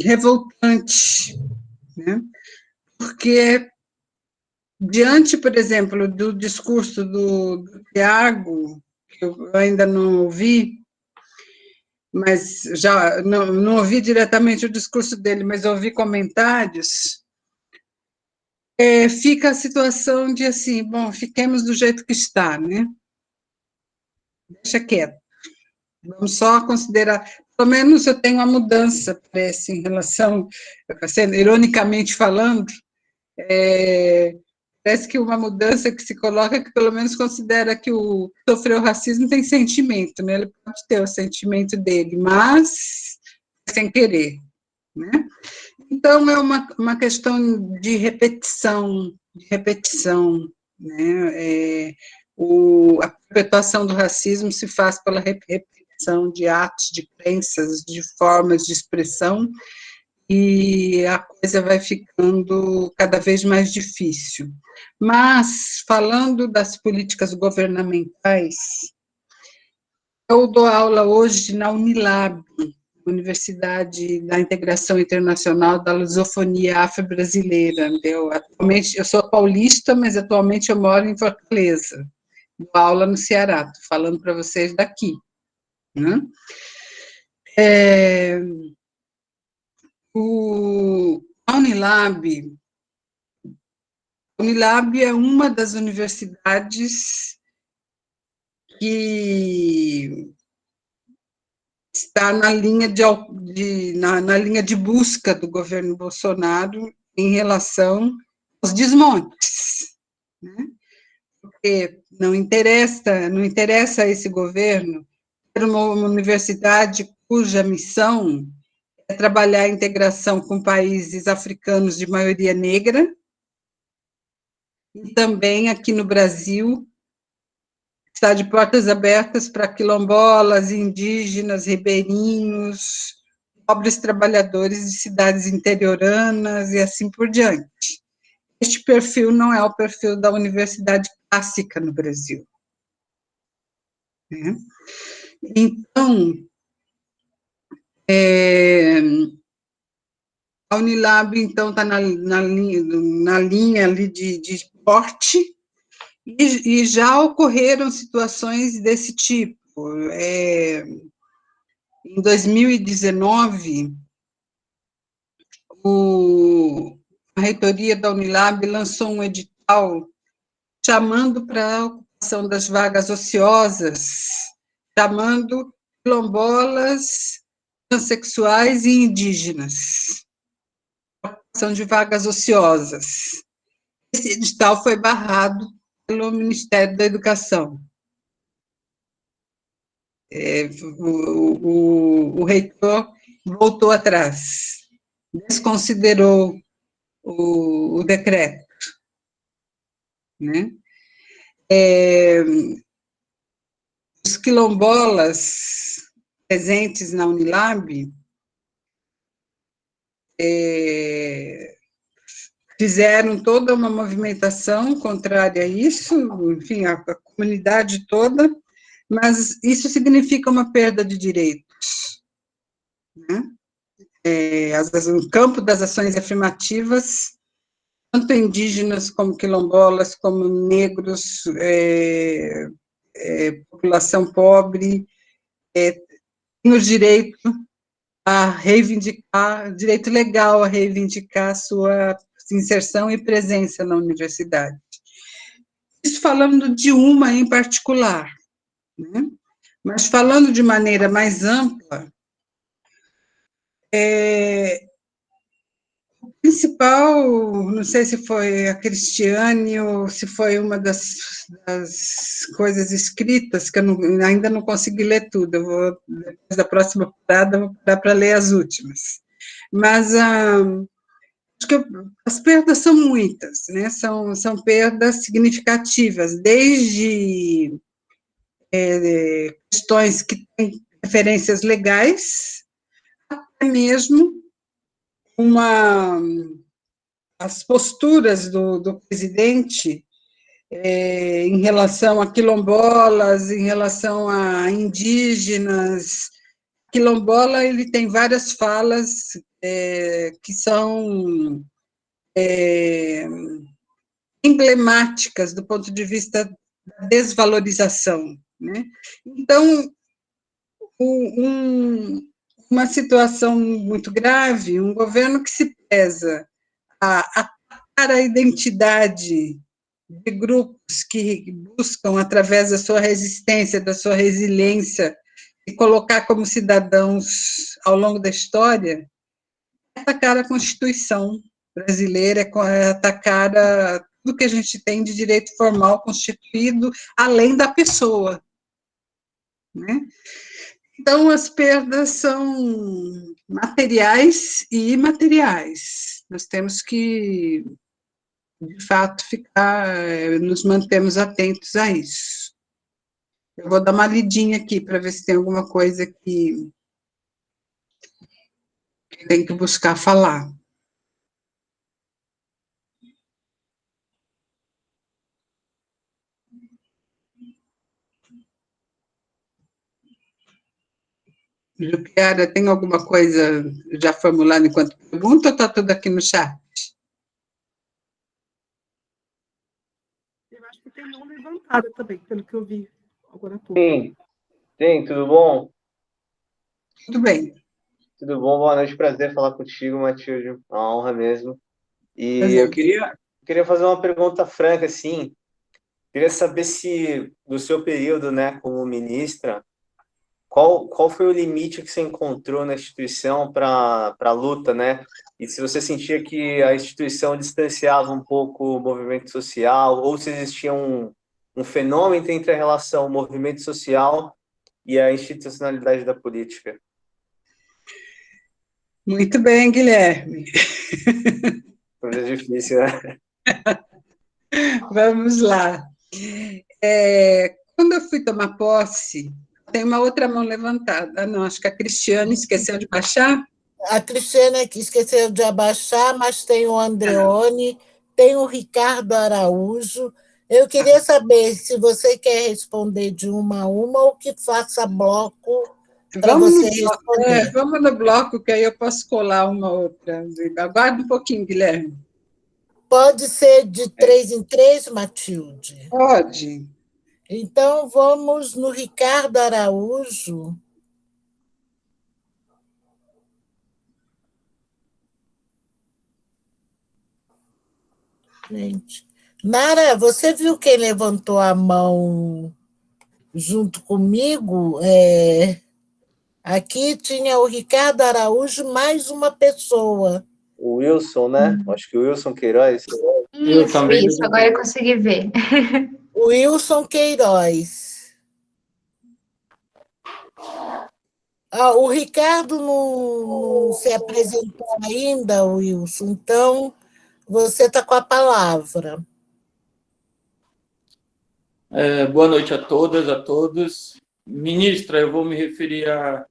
revoltante, né? Porque, diante, por exemplo, do discurso do Tiago, que eu ainda não ouvi, mas já não ouvi diretamente o discurso dele, mas ouvi comentários, fica a situação de assim, bom, fiquemos do jeito que está, né? Deixa quieto. Vamos só considerar, pelo menos eu tenho uma mudança, parece, em relação, ironicamente falando, parece que uma mudança que se coloca que pelo menos considera que o que sofreu racismo tem sentimento, né? Ele pode ter o sentimento dele, mas sem querer, né? Então, é uma questão de repetição, né? A perpetuação do racismo se faz pela repetição de atos, de crenças, de formas de expressão, e a coisa vai ficando cada vez mais difícil. Mas, falando das políticas governamentais, eu dou aula hoje na Unilab, Universidade da Integração Internacional da Lusofonia Afro-Brasileira. Atualmente, eu sou paulista, mas atualmente eu moro em Fortaleza. Dou aula no Ceará, estou falando para vocês daqui, né? A Unilab é uma das universidades que está na linha de busca do governo Bolsonaro em relação aos desmontes, né? Porque não interessa a esse governo ter uma universidade cuja missão é trabalhar a integração com países africanos de maioria negra, e também aqui no Brasil está de portas abertas para quilombolas, indígenas, ribeirinhos, pobres trabalhadores de cidades interioranas e assim por diante. Este perfil não é o perfil da universidade clássica no Brasil, né? Então, a Unilab, então, está na linha ali de porte, e já ocorreram situações desse tipo. Em 2019, a reitoria da Unilab lançou um edital chamando para a ocupação das vagas ociosas, chamando quilombolas, transexuais e indígenas, a ocupação de vagas ociosas. Esse edital foi barrado pelo Ministério da Educação. O reitor voltou atrás, desconsiderou o decreto, né? Os quilombolas presentes na Unilab fizeram toda uma movimentação contrária a isso, enfim, a comunidade toda, mas isso significa uma perda de direitos, né? No campo das ações afirmativas, tanto indígenas como quilombolas, como negros, população pobre, tem o direito a reivindicar, direito legal a reivindicar sua inserção e presença na universidade. Isso falando de uma em particular, né? Mas falando de maneira mais ampla, o principal, não sei se foi a Cristiane ou se foi uma das coisas escritas, que eu ainda não consegui ler tudo, eu vou, depois da próxima parada, vou parar para ler as últimas. Mas acho que as perdas são muitas, né? São perdas significativas, desde questões que têm referências legais, até mesmo as posturas do presidente em relação a quilombolas, em relação a indígenas. Quilombola, ele tem várias falas que são emblemáticas do ponto de vista da desvalorização, né? Então, uma situação muito grave, um governo que se pesa a atacar a identidade de grupos que buscam, através da sua resistência, da sua resiliência, e colocar como cidadãos ao longo da história, é atacar a Constituição brasileira, é atacar tudo que a gente tem de direito formal constituído, além da pessoa, né? Então, as perdas são materiais e imateriais. Nós temos que, de fato, nos mantermos atentos a isso. Eu vou dar uma lidinha aqui para ver se tem alguma coisa que tem que buscar falar. Jupiara, tem alguma coisa já formulada enquanto pergunta ou está tudo aqui no chat? Eu acho que tem mão levantada também, pelo que eu vi agora há pouco. Tem, tudo bom? Tudo bem. Tudo bom, boa noite, prazer falar contigo, Matilde, uma honra mesmo. E eu queria fazer uma pergunta franca, assim, queria saber se, do seu período, né, como ministra, qual foi o limite que você encontrou na instituição para a luta, né? E se você sentia que a instituição distanciava um pouco o movimento social, ou se existia um fenômeno entre a relação movimento social e a institucionalidade da política. Muito bem, Guilherme. Coisa difícil, né? Vamos lá. Quando eu fui tomar posse, tem uma outra mão levantada. Não, acho que a Cristiane esqueceu de baixar. A Cristiane esqueceu de abaixar, mas tem o Andreone, tem o Ricardo Araújo. Eu queria saber se você quer responder de uma a uma ou que faça bloco para você responder. Vamos no bloco, que aí eu posso colar uma outra. Aguarda um pouquinho, Guilherme. Pode ser de 3 em 3, Matilde? Pode. Então, vamos no Ricardo Araújo. Gente. Nara, você viu quem levantou a mão junto comigo? Aqui tinha o Ricardo Araújo, mais uma pessoa. O Wilson, né? Acho que o Wilson Queiroz. Isso, agora eu consegui ver. O Wilson Queiroz. O Ricardo não se apresentou ainda, Wilson, então você está com a palavra. Boa noite a todas, a todos. Ministra, eu vou me referir a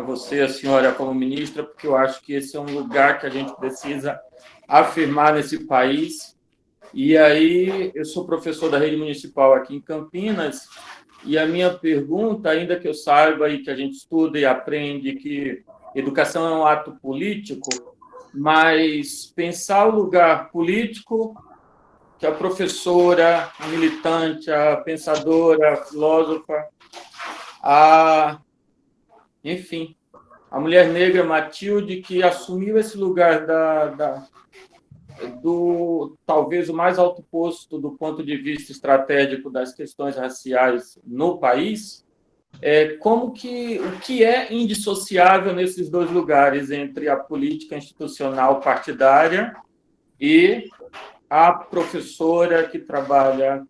você, a senhora, como ministra, porque eu acho que esse é um lugar que a gente precisa afirmar nesse país. E aí, eu sou professor da rede municipal aqui em Campinas, e a minha pergunta, ainda que eu saiba e que a gente estuda e aprende que educação é um ato político, mas pensar o lugar político que a professora, a militante, a pensadora, a filósofa, enfim, a mulher negra Matilde, que assumiu esse lugar do talvez o mais alto posto do ponto de vista estratégico das questões raciais no país, o que é indissociável nesses dois lugares, entre a política institucional partidária e a professora que trabalha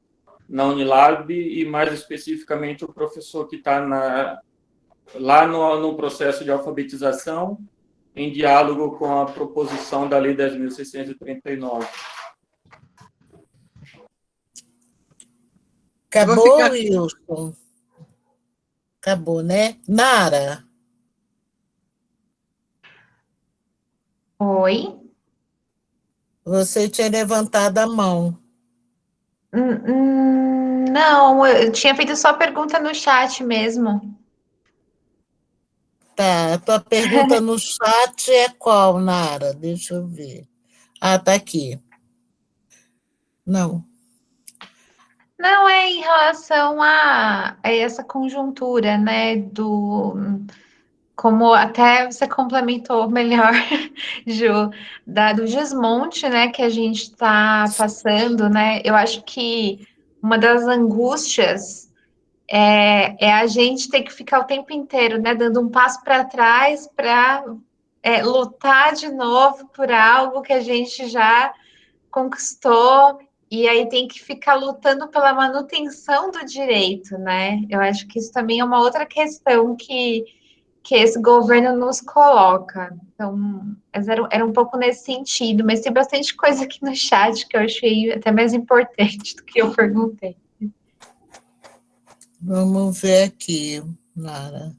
na Unilab e, mais especificamente, o professor que está lá no processo de alfabetização, em diálogo com a proposição da Lei 10.639. Acabou, Wilson? Acabou, né? Nara? Oi? Você tinha levantado a mão. Não, eu tinha feito só pergunta no chat mesmo. Tá, a tua pergunta no chat é qual, Nara? Deixa eu ver. Ah, tá aqui. Não. Não, é em relação a essa conjuntura, né, como até você complementou melhor, Ju, do desmonte, né, que a gente está passando, né, eu acho que uma das angústias é a gente ter que ficar o tempo inteiro, né, dando um passo para trás para lutar de novo por algo que a gente já conquistou, e aí tem que ficar lutando pela manutenção do direito, né? Eu acho que isso também é uma outra questão que esse governo nos coloca. Então, mas era um pouco nesse sentido, mas tem bastante coisa aqui no chat que eu achei até mais importante do que eu perguntei. Vamos ver aqui, Nara.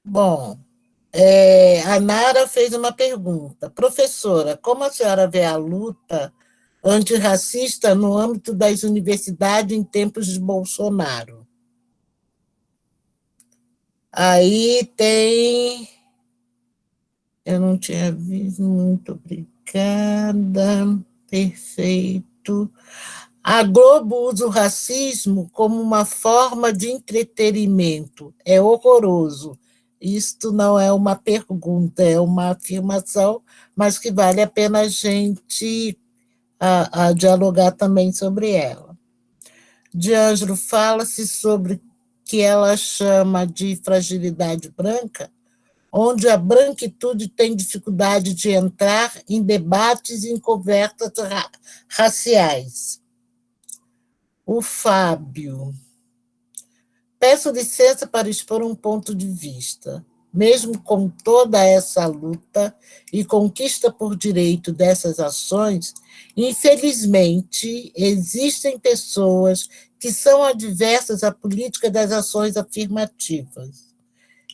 Bom, a Nara fez uma pergunta. Professora, como a senhora vê a luta antirracista no âmbito das universidades em tempos de Bolsonaro? Aí tem... Eu não tinha visto, muito obrigada. Perfeito. A Globo usa o racismo como uma forma de entretenimento. É horroroso. Isto não é uma pergunta, é uma afirmação, mas que vale a pena a gente a dialogar também sobre ela. D'Angelo, fala-se sobre o que ela chama de fragilidade branca, onde a branquitude tem dificuldade de entrar em debates e em conversas raciais. O Fábio. Peço licença para expor um ponto de vista. Mesmo com toda essa luta e conquista por direito dessas ações, infelizmente, existem pessoas que são adversas à política das ações afirmativas.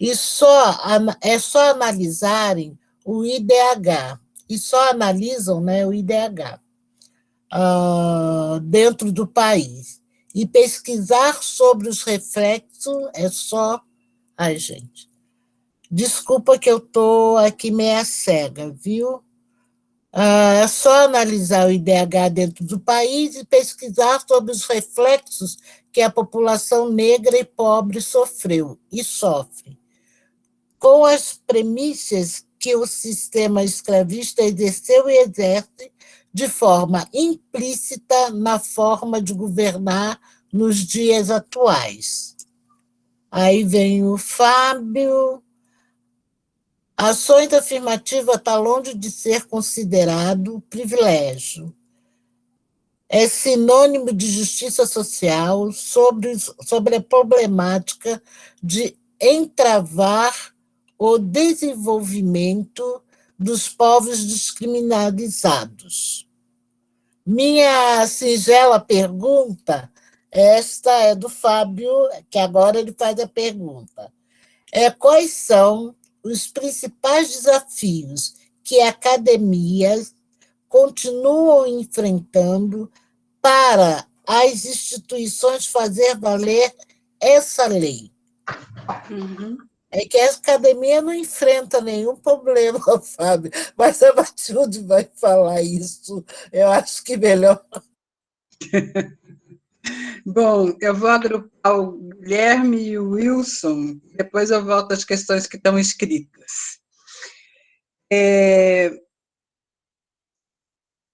E é só analisarem o IDH, e só analisam, né, o IDH dentro do país. E pesquisar sobre os reflexos é só... Ai, gente, desculpa que eu estou aqui meia cega, viu? É só analisar o IDH dentro do país e pesquisar sobre os reflexos que a população negra e pobre sofreu e sofre, com as premissas que o sistema escravista exerceu e exerce de forma implícita na forma de governar nos dias atuais. Aí vem o Fábio. Ações afirmativas está longe de ser considerado privilégio. É sinônimo de justiça social sobre a problemática de entravar o desenvolvimento dos povos descriminalizados. Minha singela pergunta, esta é do Fábio, que agora ele faz a pergunta. Quais são os principais desafios que academias continuam enfrentando para as instituições fazer valer essa lei? É que a academia não enfrenta nenhum problema, Fábio, mas a Matilde vai falar isso, eu acho que melhor. Bom, eu vou agrupar o Guilherme e o Wilson, depois eu volto às questões que estão escritas.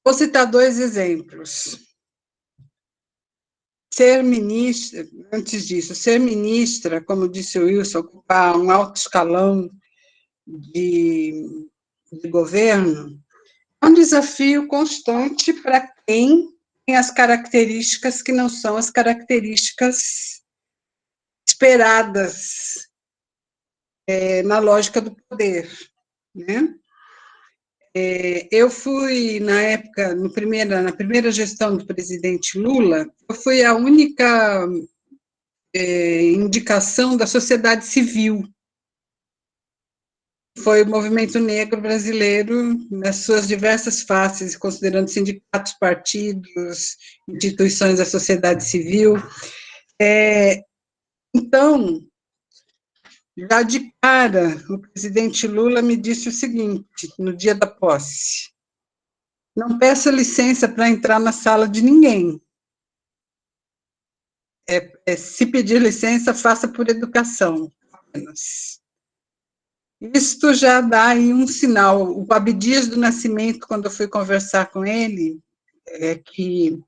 Vou citar 2 exemplos. Ser ministra, antes disso, ser ministra, como disse o Wilson, ocupar um alto escalão de governo, é um desafio constante para quem tem as características que não são as características esperadas na lógica do poder, né? Eu fui, na época, na primeira gestão do presidente Lula, eu fui a única indicação da sociedade civil. Foi o movimento negro brasileiro nas suas diversas faces, considerando sindicatos, partidos, instituições da sociedade civil. Então, já de cara, o presidente Lula me disse o seguinte, no dia da posse: não peça licença para entrar na sala de ninguém. Se pedir licença, faça por educação, apenas. Isto já dá aí um sinal. O Abdias do Nascimento, quando eu fui conversar com ele, que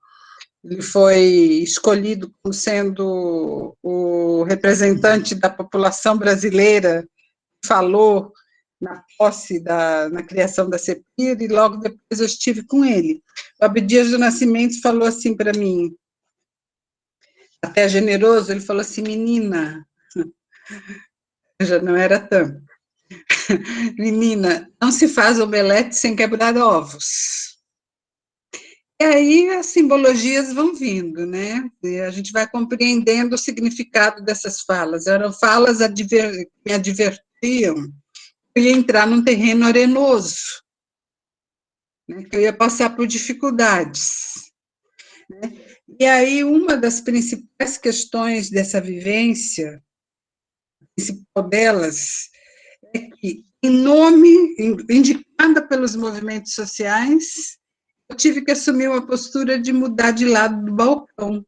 ele foi escolhido como sendo o representante da população brasileira, falou na posse, na criação da CEPIR, e logo depois eu estive com ele. O Abdias do Nascimento falou assim para mim, até generoso, ele falou assim: menina, já não era tanto, menina, não se faz omelete sem quebrar ovos. E aí as simbologias vão vindo, né? E a gente vai compreendendo o significado dessas falas. Eram falas que me advertiam que eu ia entrar num terreno arenoso, né? Que eu ia passar por dificuldades, né? E aí uma das principais questões dessa vivência, a principal delas, é que, indicada pelos movimentos sociais, eu tive que assumir uma postura de mudar de lado do balcão.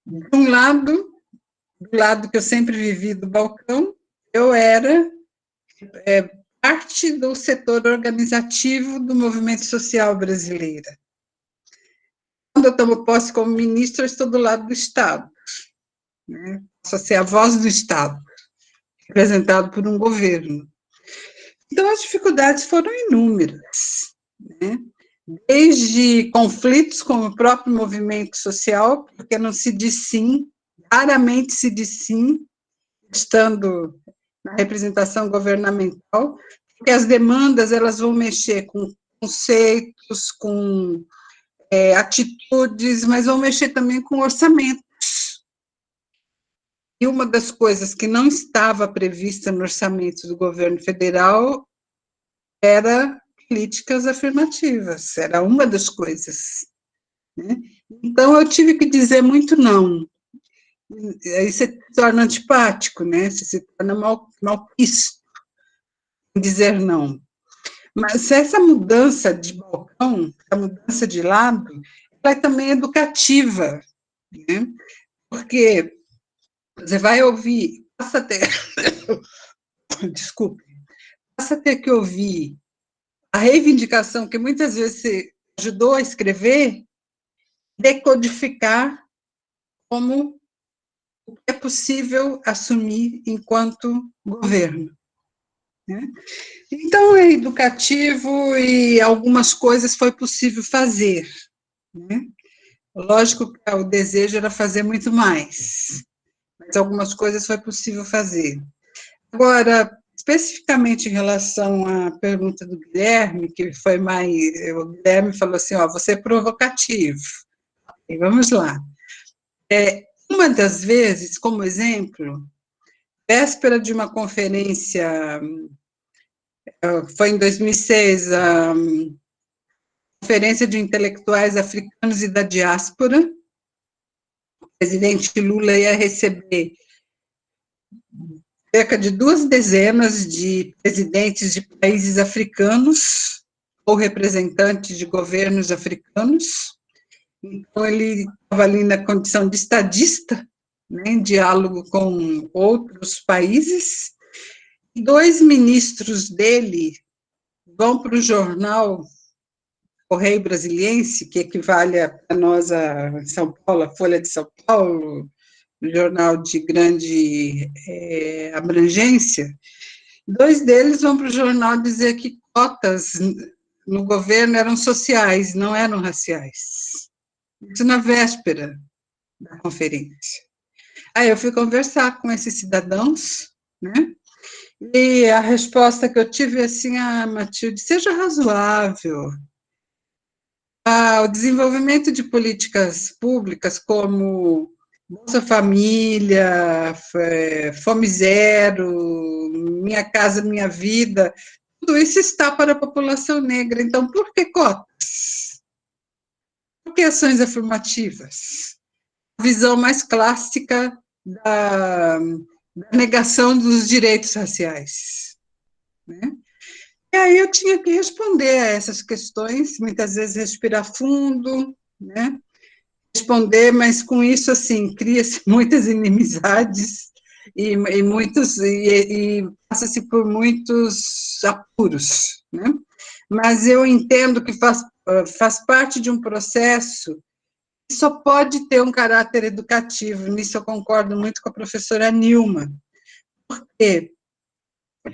De um lado, do lado que eu sempre vivi do balcão, eu era parte do setor organizativo do movimento social brasileiro. Quando eu tomo posse como ministra, eu estou do lado do Estado, né? Posso ser a voz do Estado, representado por um governo. Então, as dificuldades foram inúmeras, né? Desde conflitos com o próprio movimento social, porque não se diz sim, raramente se diz sim, estando na representação governamental, porque as demandas elas vão mexer com conceitos, com atitudes, mas vão mexer também com orçamentos. E uma das coisas que não estava prevista no orçamento do governo federal era políticas afirmativas, era uma das coisas, né? Então, eu tive que dizer muito não. Aí você se torna antipático, né? Você se torna malquisto em dizer não. Mas essa mudança de balcão, essa mudança de lado, ela é também educativa, né? Porque você vai ouvir, desculpe, passa a ter que ouvir a reivindicação que muitas vezes você ajudou a escrever, decodificar como o que é possível assumir enquanto governo, né? Então, é educativo e algumas coisas foi possível fazer, né? Lógico que o desejo era fazer muito mais, mas algumas coisas foi possível fazer. Agora, especificamente em relação à pergunta do Guilherme, que foi mais... O Guilherme falou assim, você é provocativo. E vamos lá. Uma das vezes, como exemplo, véspera de uma conferência, foi em 2006, a Conferência de Intelectuais Africanos e da Diáspora, o presidente Lula ia receber cerca de 2 dezenas de presidentes de países africanos ou representantes de governos africanos. Então, ele estava ali na condição de estadista, né, em diálogo com outros países. 2 ministros dele vão para o jornal Correio Brasiliense, que equivale a nós a São Paulo, a Folha de São Paulo, um jornal de grande abrangência. 2 deles vão para o jornal dizer que cotas no governo eram sociais, não eram raciais. Isso na véspera da conferência. Aí eu fui conversar com esses cidadãos, né? E a resposta que eu tive é assim: Matilde, seja razoável. O desenvolvimento de políticas públicas como Bolsa Família, Fome Zero, Minha Casa Minha Vida, tudo isso está para a população negra. Então, por que cotas? Por que ações afirmativas? A visão mais clássica da negação dos direitos raciais, né? E aí eu tinha que responder a essas questões, muitas vezes respirar fundo, né? Responder, mas com isso, assim, cria-se muitas inimizades e passa-se por muitos apuros, né? Mas eu entendo que faz parte de um processo que só pode ter um caráter educativo. Nisso eu concordo muito com a professora Nilma, porque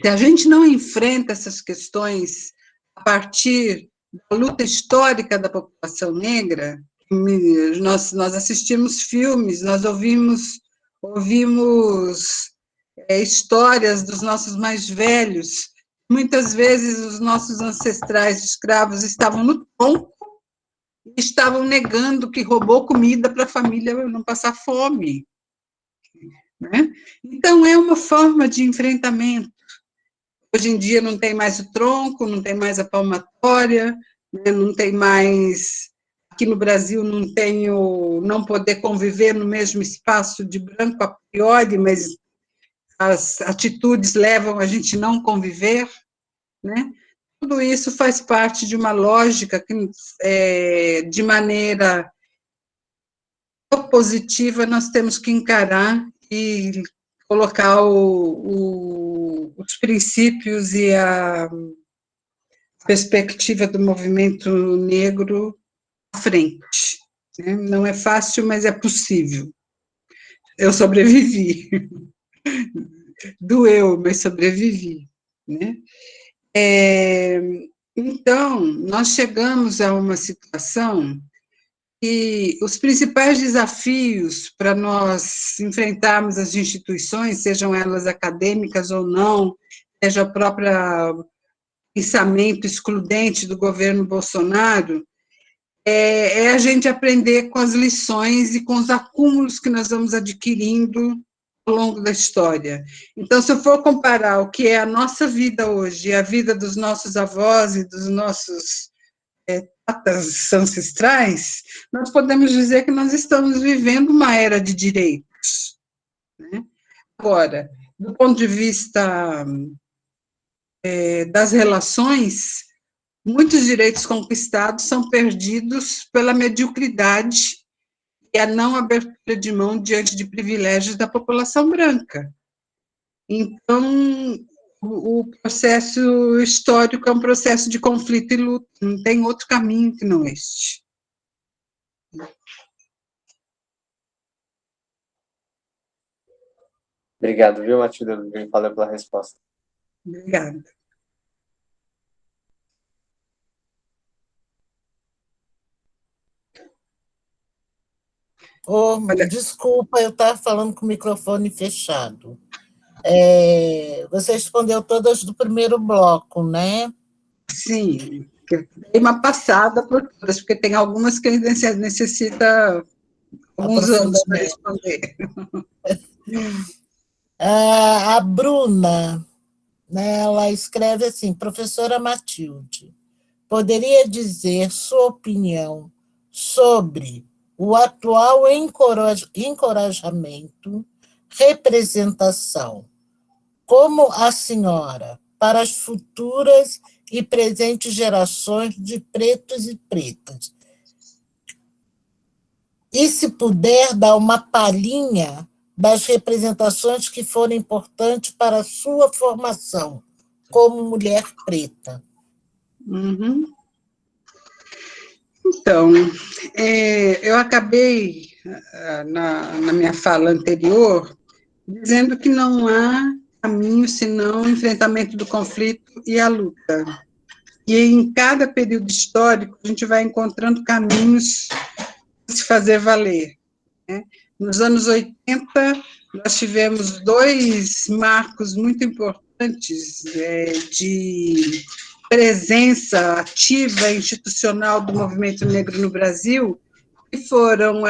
se a gente não enfrenta essas questões a partir da luta histórica da população negra, nós assistimos filmes, nós ouvimos histórias dos nossos mais velhos. Muitas vezes os nossos ancestrais escravos estavam no tronco e estavam negando que roubou comida para a família não passar fome, né? Então, é uma forma de enfrentamento. Hoje em dia não tem mais o tronco, não tem mais a palmatória, né? Não tem mais, aqui no Brasil não tem não poder conviver no mesmo espaço de branco a priori, mas as atitudes levam a gente não conviver, né? Tudo isso faz parte de uma lógica que, de maneira positiva, nós temos que encarar e colocar os princípios e a perspectiva do movimento negro à frente, né? Não é fácil, mas é possível. Eu sobrevivi. Doeu, mas sobrevivi, né? Então, nós chegamos a uma situação e os principais desafios para nós enfrentarmos as instituições, sejam elas acadêmicas ou não, seja o próprio pensamento excludente do governo Bolsonaro, é a gente aprender com as lições e com os acúmulos que nós vamos adquirindo ao longo da história. Então, se eu for comparar o que é a nossa vida hoje e a vida dos nossos avós e dos nossos tatas ancestrais, nós podemos dizer que nós estamos vivendo uma era de direitos, né? Agora, do ponto de vista das relações, muitos direitos conquistados são perdidos pela mediocridade e a não abertura de mão diante de privilégios da população branca. Então, o processo histórico é um processo de conflito e luta, não tem outro caminho que não este. Obrigado, viu, Matilde? Valeu pela resposta. Obrigada. Desculpa, eu estava falando com o microfone fechado. Você respondeu todas do primeiro bloco, né? Sim, dei uma passada por todas, porque tem algumas que necessita alguns anos para responder. A Bruna, né, ela escreve assim: professora Matilde, poderia dizer sua opinião sobre o atual encorajamento, representação como a senhora, para as futuras e presentes gerações de pretos e pretas. E, se puder, dar uma palhinha das representações que foram importantes para a sua formação como mulher preta. Uhum. Então, eu acabei, na minha fala anterior, dizendo que não há caminho senão o enfrentamento do conflito e a luta. E em cada período histórico, a gente vai encontrando caminhos para se fazer valer, né? Nos anos 80, nós tivemos 2 marcos muito importantes de presença ativa institucional do movimento negro no Brasil, que foram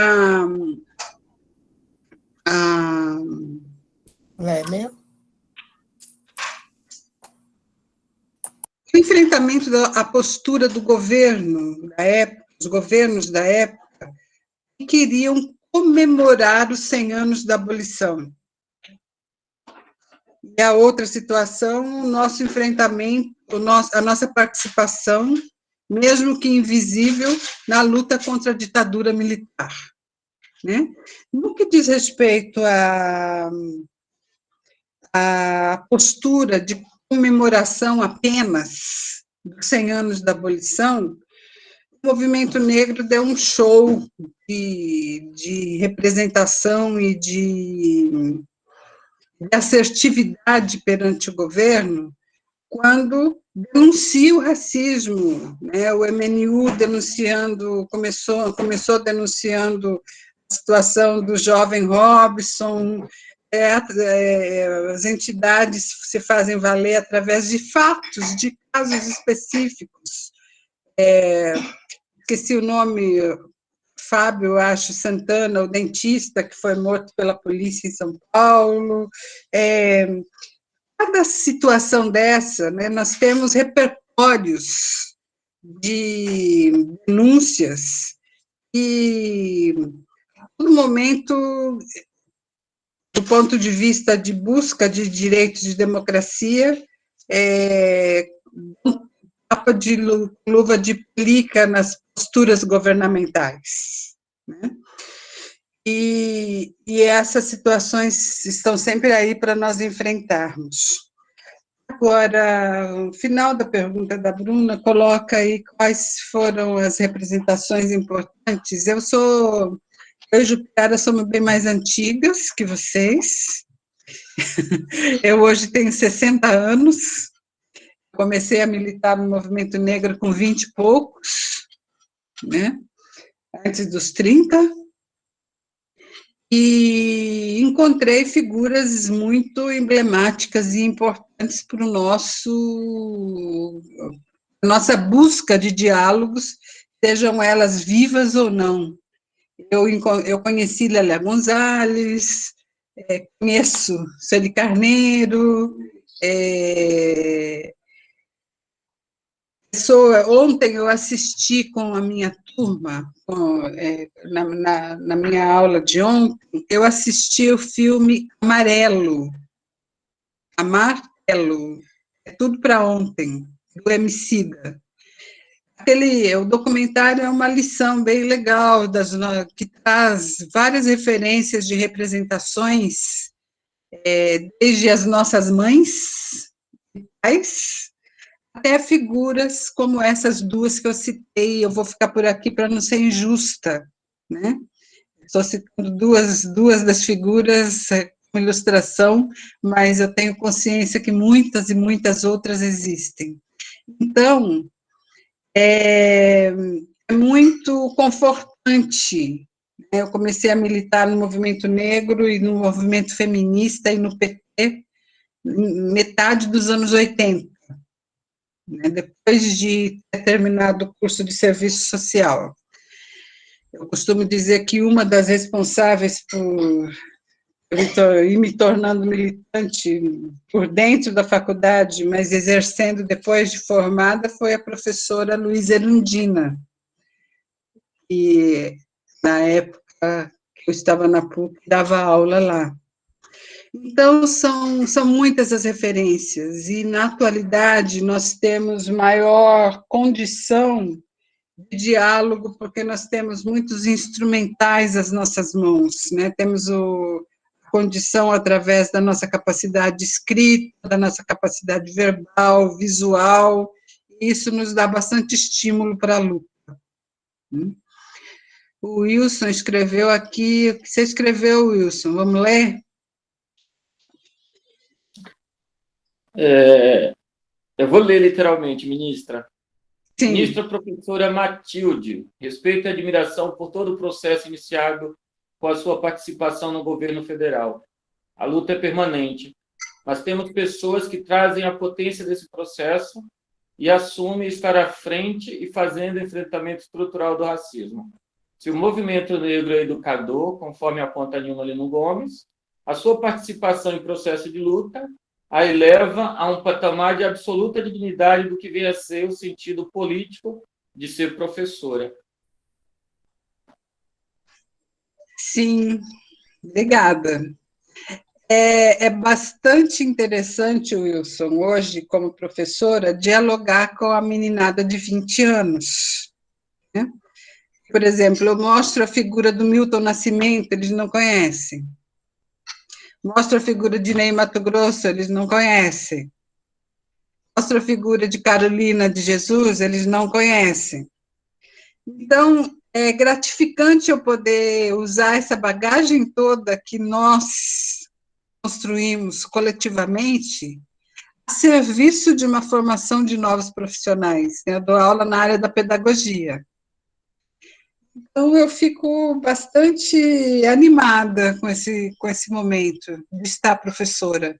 o enfrentamento da postura do governo da época, os governos da época, que queriam comemorar os 100 anos da abolição. E a outra situação, o nosso enfrentamento, a nossa participação, mesmo que invisível, na luta contra a ditadura militar, né? No que diz respeito à postura de comemoração apenas dos 100 anos da abolição, o movimento negro deu um show de representação e de assertividade perante o governo, quando denuncia o racismo, né? O MNU começou denunciando a situação do jovem Robson, as entidades se fazem valer através de fatos, de casos específicos. Esqueci o nome, Fábio, acho, Santana, o dentista que foi morto pela polícia em São Paulo. Cada situação dessa, né, nós temos repertórios de denúncias e, no momento, do ponto de vista de busca de direitos de democracia, tapa de luva de plica nas posturas governamentais, né? E essas situações estão sempre aí para nós enfrentarmos. Agora, o final da pergunta da Bruna coloca aí quais foram as representações importantes. Eu e Jupiara somos bem mais antigas que vocês. Eu hoje tenho 60 anos, comecei a militar no movimento negro com 20 e poucos, né? Antes dos 30, e encontrei figuras muito emblemáticas e importantes para nossa busca de diálogos, sejam elas vivas ou não. Eu conheci Lélia Gonzalez, conheço Celi Carneiro, ontem eu assisti com a minha turma, na minha aula de ontem, eu assisti o filme Amarelo, é tudo para ontem, do Emicida. O documentário é uma lição bem legal, que traz várias referências de representações, desde as nossas mães, pais, até figuras como essas 2 que eu citei. Eu vou ficar por aqui para não ser injusta, né? Estou citando duas das figuras com ilustração, mas eu tenho consciência que muitas e muitas outras existem. Então, é muito confortante, né? Eu comecei a militar no movimento negro e no movimento feminista e no PT, metade dos anos 80. Depois de ter terminado o curso de serviço social. Eu costumo dizer que uma das responsáveis por ir me tornando militante por dentro da faculdade, mas exercendo depois de formada, foi a professora Luísa Erundina, que na época que eu estava na PUC, dava aula lá. Então, são muitas as referências, e na atualidade nós temos maior condição de diálogo, porque nós temos muitos instrumentais às nossas mãos, né? Temos a condição através da nossa capacidade escrita, da nossa capacidade verbal, visual, e isso nos dá bastante estímulo para a luta. O Wilson escreveu aqui, o que você escreveu, Wilson? Vamos ler? Eu vou ler literalmente, ministra. Sim. Ministra professora Matilde, respeito e admiração por todo o processo iniciado com a sua participação no governo federal. A luta é permanente, mas temos pessoas que trazem a potência desse processo e assumem estar à frente e fazendo enfrentamento estrutural do racismo. Se o movimento negro é educador, conforme aponta Nilma Lino Gomes, a sua participação em processo de luta a eleva a um patamar de absoluta dignidade do que vem a ser o sentido político de ser professora. Sim, obrigada. É bastante interessante, Wilson, hoje, como professora, dialogar com a meninada de 20 anos. Né? Por exemplo, eu mostro a figura do Milton Nascimento, eles não conhecem. Mostro a figura de Ney Matogrosso, eles não conhecem. Mostro a figura de Carolina de Jesus, eles não conhecem. Então, é gratificante eu poder usar essa bagagem toda que nós construímos coletivamente a serviço de uma formação de novos profissionais. Eu dou aula na área da pedagogia. Então, eu fico bastante animada com esse momento de estar professora.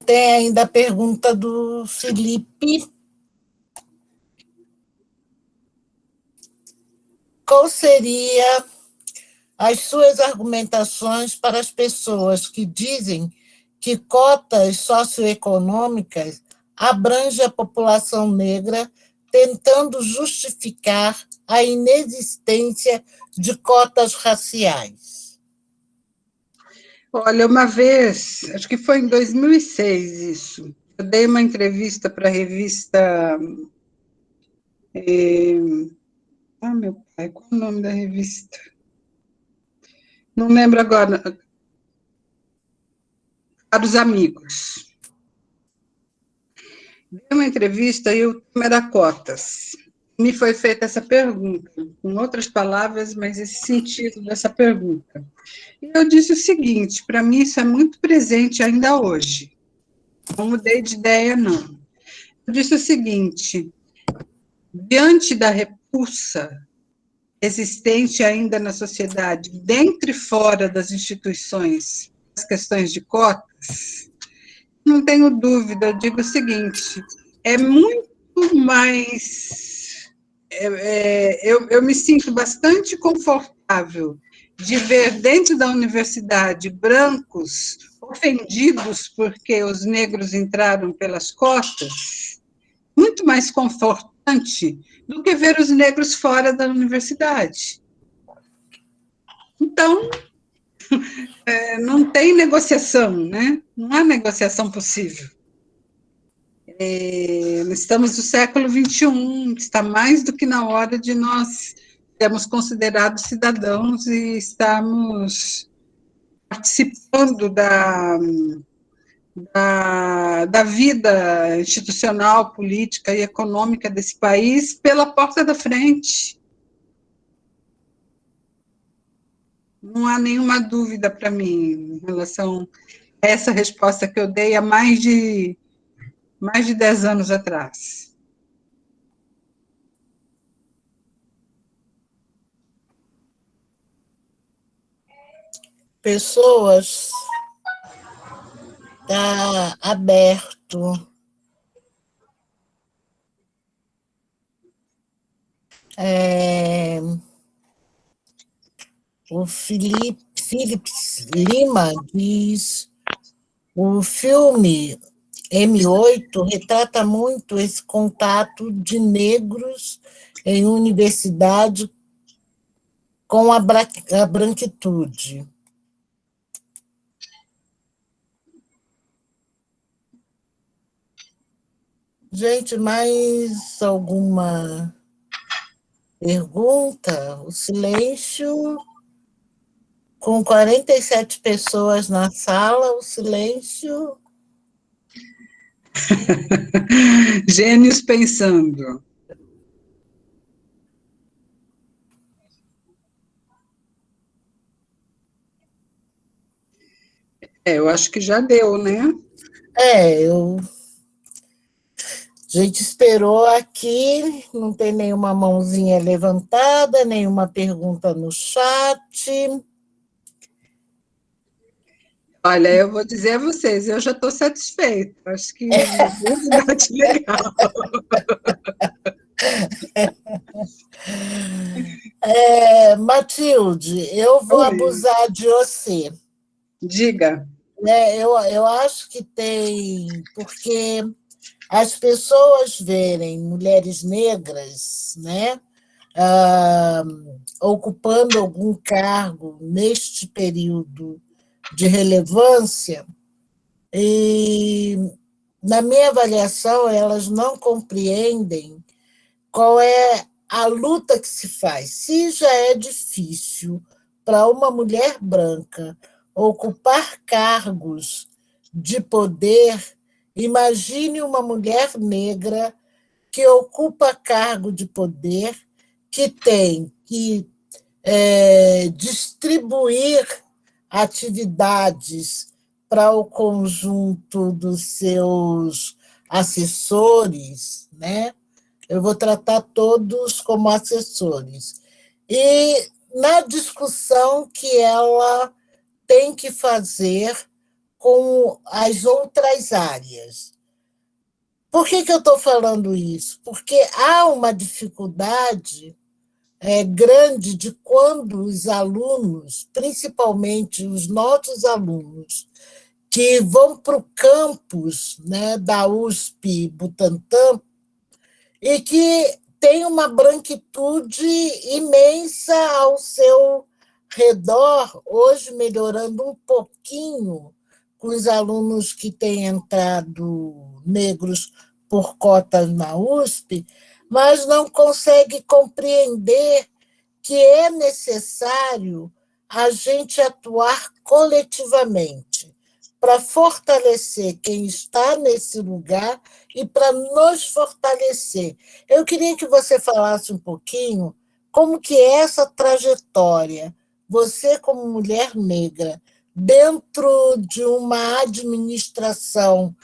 Tem ainda a pergunta do Felipe. Qual seria as suas argumentações para as pessoas que dizem que cotas socioeconômicas abrangem a população negra, tentando justificar a inexistência de cotas raciais? Olha, uma vez, acho que foi em 2006 isso, eu dei uma entrevista para a revista... meu pai, qual é o nome da revista? Não lembro agora. Para os amigos. Dei uma entrevista e o tema era cotas. Me foi feita essa pergunta, com outras palavras, mas esse sentido dessa pergunta. E eu disse o seguinte, para mim isso é muito presente ainda hoje. Não mudei de ideia, não. Eu disse o seguinte, diante da repulsa existente ainda na sociedade, dentro e fora das instituições, as questões de cotas, não tenho dúvida, eu digo o seguinte, é muito mais... eu me sinto bastante confortável de ver dentro da universidade brancos ofendidos porque os negros entraram pelas cotas, muito mais confortante do que ver os negros fora da universidade. Então, não tem negociação, né? Não há negociação possível. Estamos no século XXI, está mais do que na hora de nós sermos considerados cidadãos e estarmos participando da vida institucional, política e econômica desse país pela porta da frente. Não há nenhuma dúvida para mim em relação a essa resposta que eu dei há mais de 10 anos atrás. Pessoas, está aberto. O Philips Lima diz: o filme M8 retrata muito esse contato de negros em universidade com a branquitude. Gente, mais alguma pergunta? O silêncio, com 47 pessoas na sala, o silêncio. Gênios pensando. Eu acho que já deu, né? A gente esperou aqui, não tem nenhuma mãozinha levantada, nenhuma pergunta no chat. Olha, eu vou dizer a vocês, eu já estou satisfeita. Acho que um debate legal. Matilde, eu vou Oi. abusar de você. Diga. Eu acho que tem, porque as pessoas verem mulheres negras, né, ocupando algum cargo neste período de relevância, e, na minha avaliação, elas não compreendem qual é a luta que se faz. Se já é difícil para uma mulher branca ocupar cargos de poder, imagine uma mulher negra que ocupa cargo de poder, que tem que distribuir atividades para o conjunto dos seus assessores, né? Eu vou tratar todos como assessores. E na discussão que ela tem que fazer com as outras áreas. Por que eu estou falando isso? Porque há uma dificuldade grande de quando os alunos, principalmente os nossos alunos, que vão para o campus, né, da USP Butantã, e que tem uma branquitude imensa ao seu redor, hoje melhorando um pouquinho com os alunos que têm entrado negros por cotas na USP, mas não consegue compreender que é necessário a gente atuar coletivamente para fortalecer quem está nesse lugar e para nos fortalecer. Eu queria que você falasse um pouquinho como que é essa trajetória, você como mulher negra, dentro de uma administração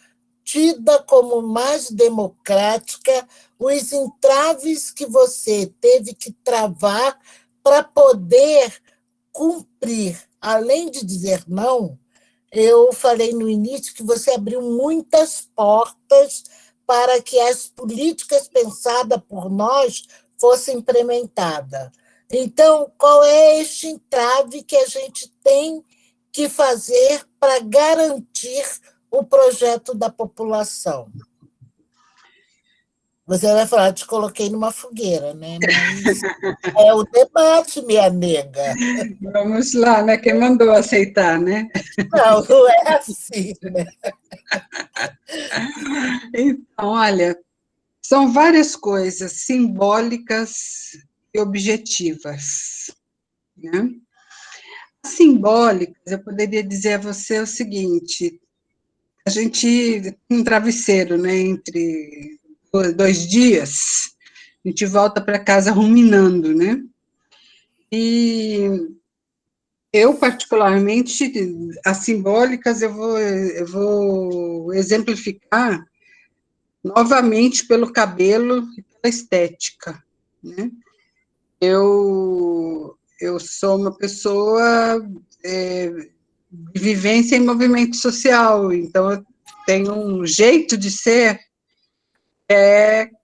tida como mais democrática, os entraves que você teve que travar para poder cumprir, além de dizer não. Eu falei no início que você abriu muitas portas para que as políticas pensadas por nós fossem implementadas. Então, qual é este entrave que a gente tem que fazer para garantir o projeto da população? Você vai falar, te coloquei numa fogueira, né? Mas é o debate, minha nega. Vamos lá, né? Quem mandou aceitar, né? Não é assim, né? Então, olha, são várias coisas simbólicas e objetivas, né? Simbólicas, eu poderia dizer a você o seguinte: a gente tem um travesseiro, né, entre 2 dias, a gente volta para casa ruminando, né? E eu, particularmente, as simbólicas, eu vou exemplificar novamente pelo cabelo e pela estética, né? Eu sou uma pessoa de vivência em movimento social, então eu tenho um jeito de ser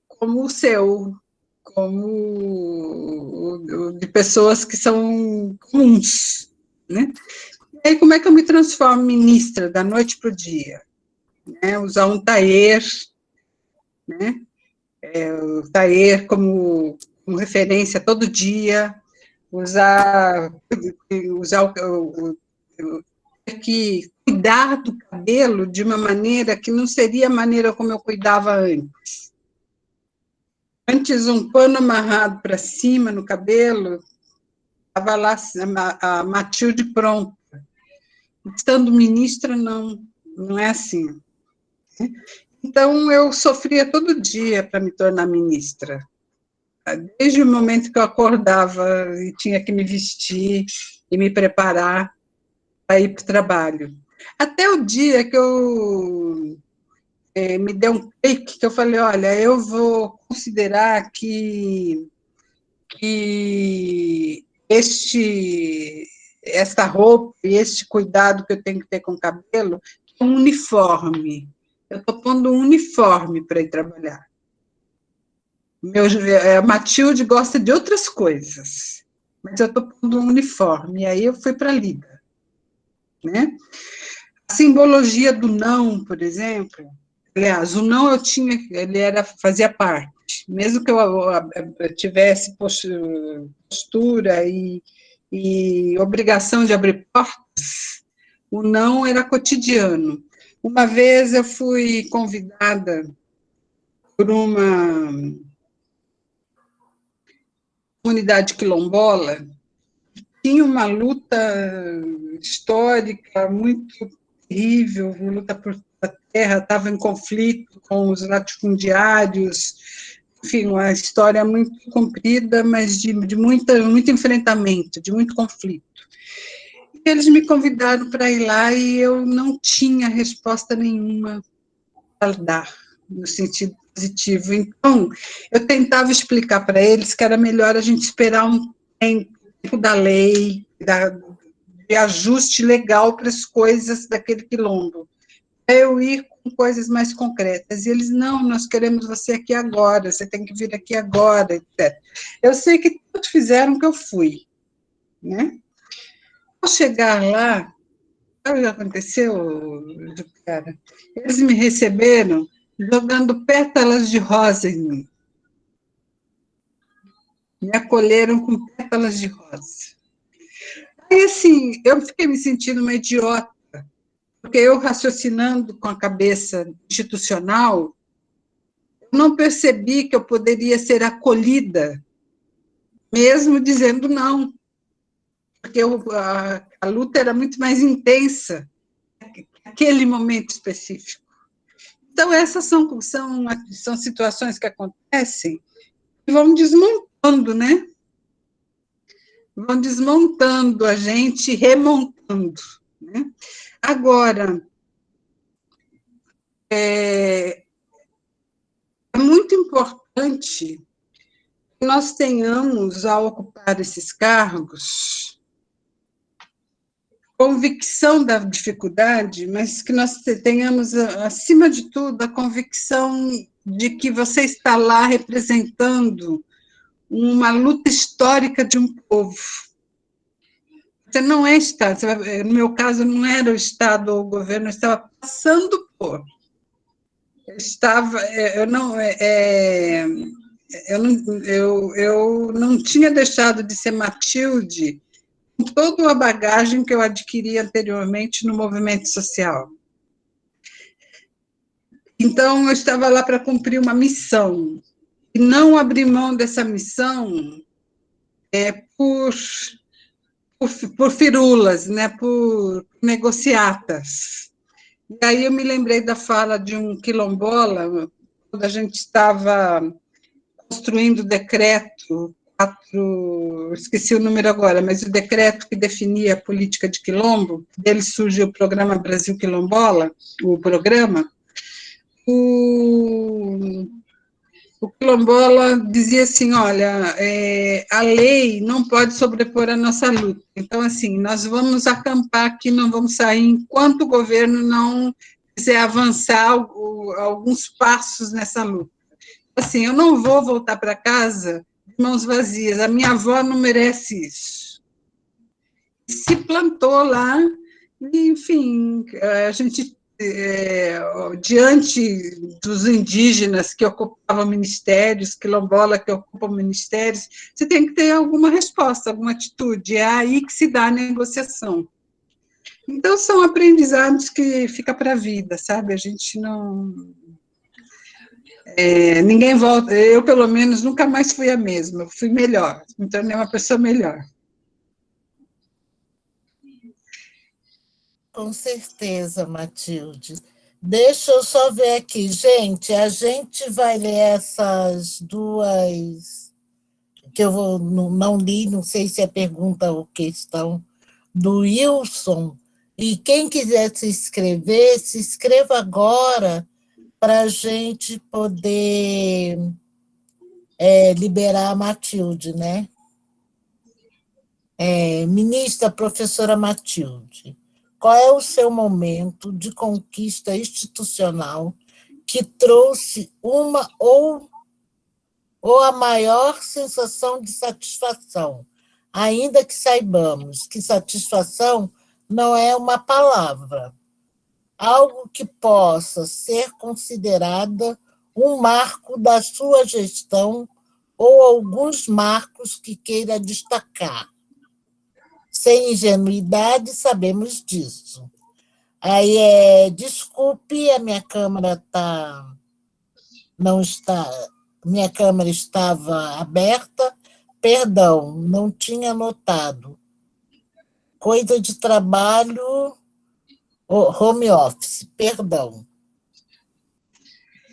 como o seu, como o de pessoas que são comuns, né? E aí, como é que eu me transformo ministra da noite para o dia? Né? Usar um tailleur, né? O tailleur como como referência todo dia, usar que cuidar do cabelo de uma maneira que não seria a maneira como eu cuidava antes. Antes, um pano amarrado para cima no cabelo, estava lá a Matilde pronta. Estando ministra, não é assim. Então, eu sofria todo dia para me tornar ministra. Desde o momento que eu acordava e tinha que me vestir e me preparar para ir para o trabalho. Até o dia que eu me deu um clique, que eu falei, olha, eu vou considerar que esta roupa e este cuidado que eu tenho que ter com o cabelo é um uniforme. Eu estou pondo um uniforme para ir trabalhar. A Matilde gosta de outras coisas, mas eu estou pondo um uniforme. E aí eu fui para a Liga. Né? A simbologia do não, por exemplo, aliás, o não fazia parte. Mesmo que eu tivesse postura e obrigação de abrir portas, o não era cotidiano. Uma vez eu fui convidada por uma comunidade quilombola, tinha uma luta histórica muito terrível, uma luta por terra, estava em conflito com os latifundiários, enfim, uma história muito comprida, mas de muito enfrentamento, de muito conflito. E eles me convidaram para ir lá e eu não tinha resposta nenhuma para dar, no sentido positivo. Então, eu tentava explicar para eles que era melhor a gente esperar um tempo da lei, de ajuste legal para as coisas daquele quilombo. Eu ir com coisas mais concretas. E eles, não, nós queremos você aqui agora, você tem que vir aqui agora, etc. Eu sei que todos fizeram que eu fui. Né? Ao chegar lá, sabe o que aconteceu, cara? Eles me receberam jogando pétalas de rosa em mim. Me acolheram com pétalas de rosa. Aí, assim, eu fiquei me sentindo uma idiota, porque eu, raciocinando com a cabeça institucional, não percebi que eu poderia ser acolhida, mesmo dizendo não, porque a luta era muito mais intensa naquele momento específico. Então, essas são situações que acontecem e vão desmontando, né? Vão desmontando a gente, remontando. Né? Agora, é muito importante que nós tenhamos, ao ocupar esses cargos, convicção da dificuldade, mas que nós tenhamos, acima de tudo, a convicção de que você está lá representando uma luta histórica de um povo. Você não é Estado, no meu caso, não era o Estado ou o governo, eu estava passando por. Eu não tinha deixado de ser Matilde com toda a bagagem que eu adquiri anteriormente no movimento social. Então, eu estava lá para cumprir uma missão, e não abrir mão dessa missão por firulas, né, por negociatas. E aí eu me lembrei da fala de um quilombola, quando a gente estava construindo o decreto, esqueci o número agora, mas o decreto que definia a política de quilombo, dele surgiu o programa Brasil Quilombola, o programa, o quilombola dizia assim, olha, a lei não pode sobrepor a nossa luta. Então, assim, nós vamos acampar aqui, não vamos sair enquanto o governo não quiser avançar alguns passos nessa luta. Assim, eu não vou voltar para casa de mãos vazias, a minha avó não merece isso. Se plantou lá, e, enfim, a gente diante dos indígenas que ocupavam ministérios, quilombola que ocupam ministérios, você tem que ter alguma resposta, alguma atitude. É aí que se dá a negociação. Então, são aprendizados que fica para a vida, sabe? A gente não... ninguém volta... Eu, pelo menos, nunca mais fui a mesma. Eu fui melhor, me tornei uma pessoa melhor. Com certeza, Matilde. Deixa eu só ver aqui. Gente, a gente vai ler essas duas, que eu não li, não sei se é pergunta ou questão, do Wilson. E quem quiser se inscreva agora para a gente poder liberar a Matilde, né? Ministra professora Matilde, qual é o seu momento de conquista institucional que trouxe uma ou a maior sensação de satisfação, ainda que saibamos que satisfação não é uma palavra, algo que possa ser considerada um marco da sua gestão ou alguns marcos que queira destacar. Sem ingenuidade, sabemos disso. Aí desculpe, a minha câmera não está, minha câmera estava aberta, perdão, não tinha notado. Coisa de trabalho, home office, perdão.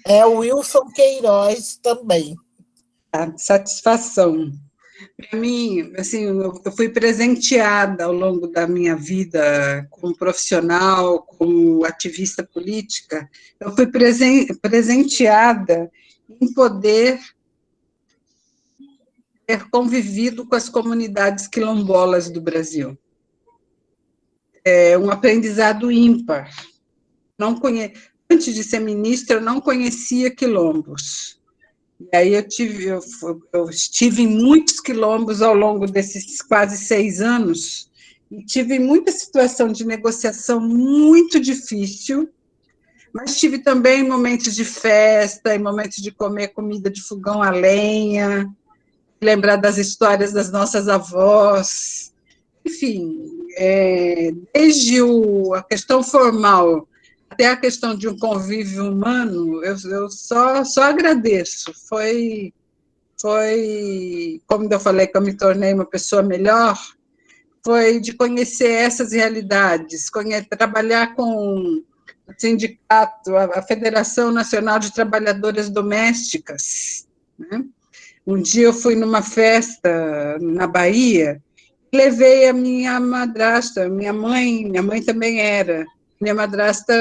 É o Wilson Queiroz também. Satisfação. Para mim, assim, eu fui presenteada ao longo da minha vida como profissional, como ativista política, eu fui presenteada em poder ter convivido com as comunidades quilombolas do Brasil. É um aprendizado ímpar. Antes de ser ministra, eu não conhecia quilombos. E aí eu estive em muitos quilombos ao longo desses quase 6 anos, e tive muita situação de negociação muito difícil, mas tive também momentos de festa, e momentos de comer comida de fogão a lenha, lembrar das histórias das nossas avós, enfim, desde a questão formal até a questão de um convívio humano, eu só agradeço. Foi, como eu falei, que eu me tornei uma pessoa melhor, foi de conhecer essas realidades, trabalhar com o sindicato, a Federação Nacional de Trabalhadoras Domésticas, né? Um dia eu fui numa festa na Bahia, levei a minha madrasta, minha mãe também era, minha madrasta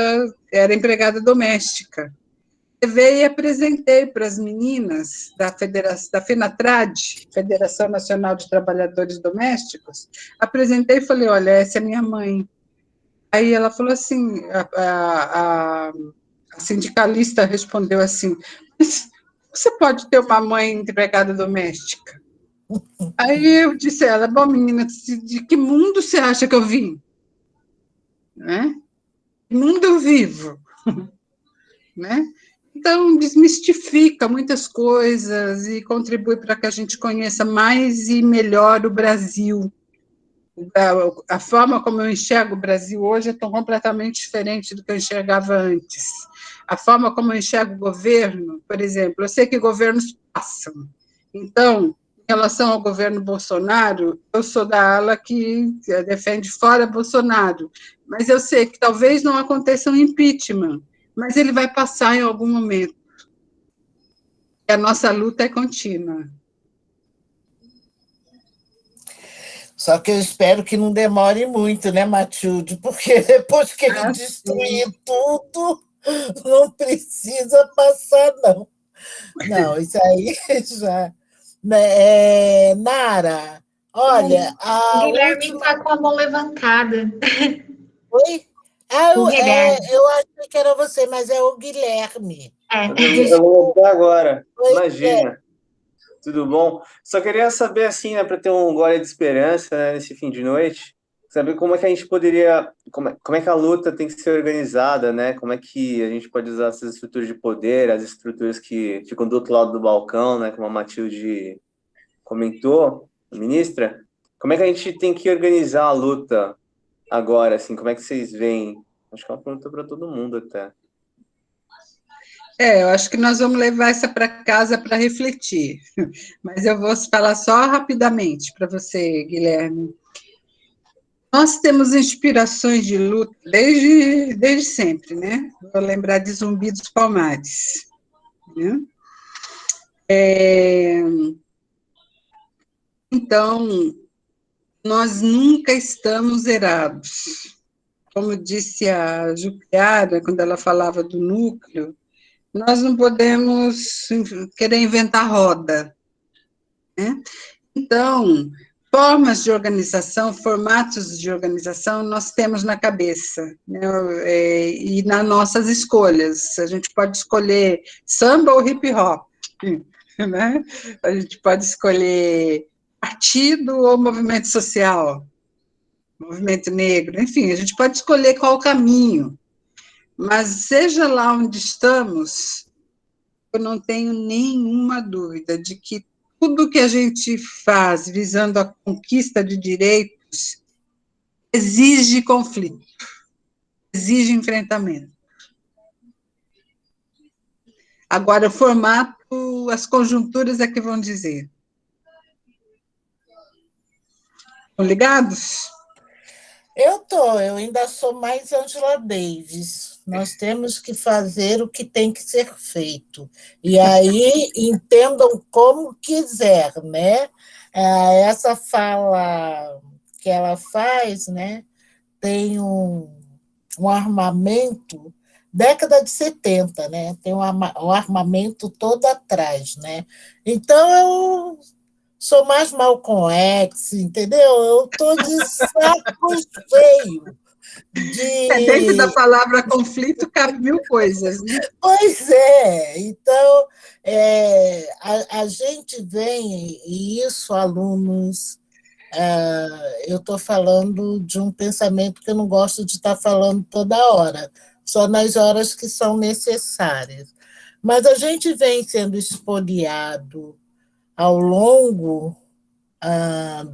era empregada doméstica. Levei e apresentei para as meninas da FENATRAD, Federação Nacional de Trabalhadores Domésticos, apresentei e falei, olha, essa é minha mãe. Aí ela falou assim, a sindicalista respondeu assim, mas você pode ter uma mãe empregada doméstica? Aí eu disse a ela, bom, menina, de que mundo você acha que eu vim? Né? Que mundo eu vivo? Né? Então, desmistifica muitas coisas e contribui para que a gente conheça mais e melhor o Brasil. A forma como eu enxergo o Brasil hoje é tão completamente diferente do que eu enxergava antes. A forma como eu enxergo o governo, por exemplo, eu sei que governos passam. Então, em relação ao governo Bolsonaro, eu sou da ala que defende fora Bolsonaro, mas eu sei que talvez não aconteça um impeachment, mas ele vai passar em algum momento. E a nossa luta é contínua. Só que eu espero que não demore muito, né, Matilde? Porque depois que ele destruir tudo, não precisa passar, não. Não, isso aí já... Nara, olha... O Guilherme está com a mão levantada. Oi? O Guilherme. Eu achei que era você, mas é o Guilherme. Eu vou voltar agora. Oi, Imagina. Tudo bom? Só queria saber, assim, né, para ter um gole de esperança, né, nesse fim de noite. saber como é que a gente poderia, como é que a luta tem que ser organizada, né? Como é que a gente pode usar essas estruturas de poder, as estruturas que ficam do outro lado do balcão, né? Como a Matilde comentou, a ministra. Como é que a gente tem que organizar a luta agora, assim? Como é que vocês veem? Acho que é uma pergunta para todo mundo até. Eu acho que nós vamos levar essa para casa para refletir, mas eu vou falar só rapidamente para você, Guilherme. Nós temos inspirações de luta desde sempre, né? Vou lembrar de Zumbi dos Palmares, né? Então, nós nunca estamos zerados. Como disse a Jupiara, quando ela falava do núcleo, nós não podemos querer inventar roda, né? Então, formas de organização, formatos de organização, nós temos na cabeça, né? E nas nossas escolhas. A gente pode escolher samba ou hip hop, né? A gente pode escolher partido ou movimento social, movimento negro, enfim, a gente pode escolher qual o caminho. Mas seja lá onde estamos, eu não tenho nenhuma dúvida de que tudo que a gente faz visando a conquista de direitos exige conflito, exige enfrentamento. Agora, o formato, as conjunturas é que vão dizer. Estão ligados? Eu ainda sou mais Angela Davis. Nós temos que fazer o que tem que ser feito. E aí, entendam como quiser, né? Essa fala que ela faz, né, tem um armamento, década de 70, né? Tem um armamento todo atrás, né? Então, eu sou mais Malcolm X, entendeu? Eu estou de saco cheio Dentro da palavra conflito cabe 1000 coisas, né? Pois é, então a gente vem, e isso, alunos, eu estou falando de um pensamento que eu não gosto de estar falando toda hora, só nas horas que são necessárias. Mas a gente vem sendo espoliado ao longo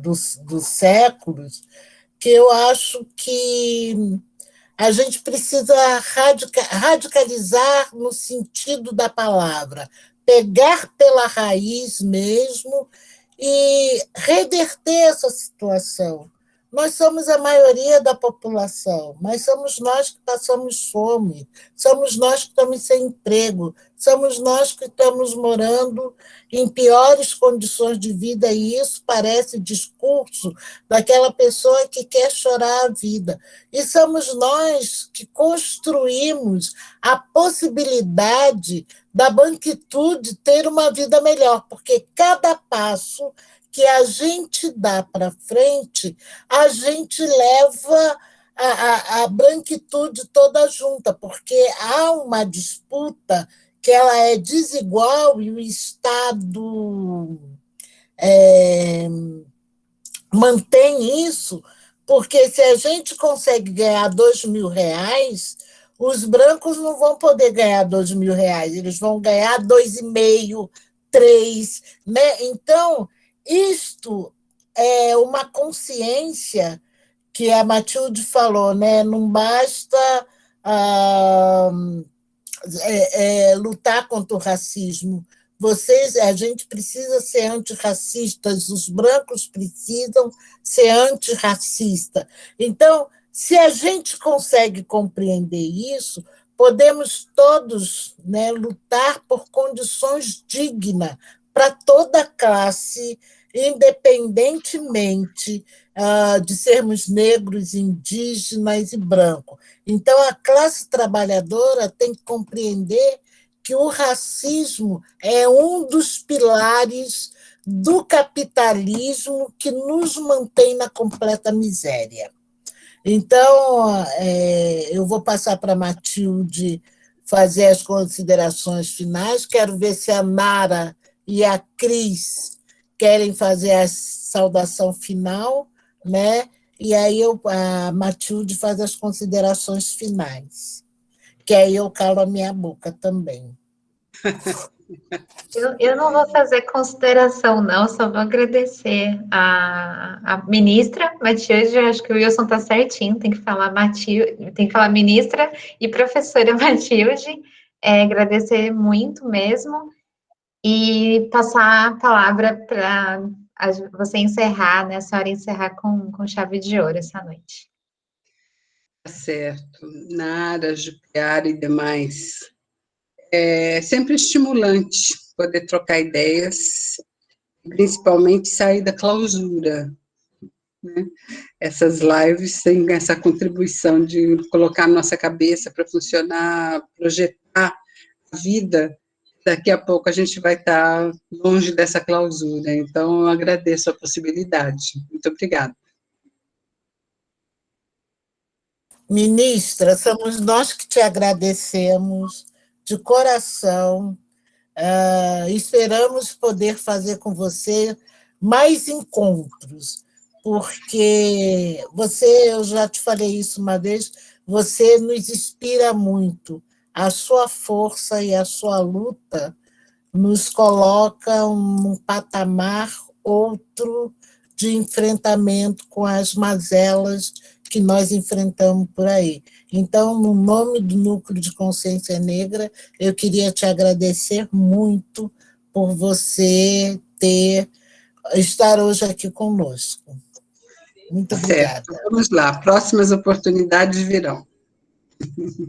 dos séculos, que eu acho que a gente precisa radicalizar no sentido da palavra, pegar pela raiz mesmo e reverter essa situação. Nós somos a maioria da população, mas somos nós que passamos fome, somos nós que estamos sem emprego, somos nós que estamos morando em piores condições de vida, e isso parece discurso daquela pessoa que quer chorar a vida. E somos nós que construímos a possibilidade da branquitude ter uma vida melhor, porque cada passo que a gente dá para frente, a gente leva a branquitude toda junta, porque há uma disputa que ela é desigual e o Estado mantém isso, porque se a gente consegue ganhar R$ 2.000, os brancos não vão poder ganhar R$ 2.000, eles vão ganhar 2,5, 3, né? Então, isto é uma consciência que a Matilde falou, né? Não basta lutar contra o racismo. A gente precisa ser antirracistas, os brancos precisam ser antirracistas. Então, se a gente consegue compreender isso, podemos todos, né, lutar por condições dignas para toda a classe, independentemente de sermos negros, indígenas e brancos. Então, a classe trabalhadora tem que compreender que o racismo é um dos pilares do capitalismo que nos mantém na completa miséria. Então, eu vou passar para a Matilde fazer as considerações finais. Quero ver se a Nara e a Cris querem fazer a saudação final, né? e aí a Matilde faz as considerações finais, que aí eu calo a minha boca também. Eu não vou fazer consideração, não, só vou agradecer a ministra Matilde. Eu acho que o Wilson está certinho, tem que falar ministra e professora Matilde. Agradecer muito mesmo e passar a palavra para você encerrar, né, a senhora encerrar com chave de ouro essa noite. Tá certo. Nara, Jupiara e demais. É sempre estimulante poder trocar ideias, principalmente sair da clausura, né? Essas lives têm essa contribuição de colocar a nossa cabeça para funcionar, projetar a vida. Daqui a pouco a gente vai estar longe dessa clausura. Então, eu agradeço a possibilidade. Muito obrigada. Ministra, somos nós que te agradecemos de coração. Esperamos poder fazer com você mais encontros, porque eu já te falei isso uma vez, você nos inspira muito. A sua força e a sua luta nos coloca num patamar outro de enfrentamento com as mazelas que nós enfrentamos por aí. Então, no nome do Núcleo de Consciência Negra, eu queria te agradecer muito por você estar hoje aqui conosco. Muito obrigada. Certo. Vamos lá, próximas oportunidades virão.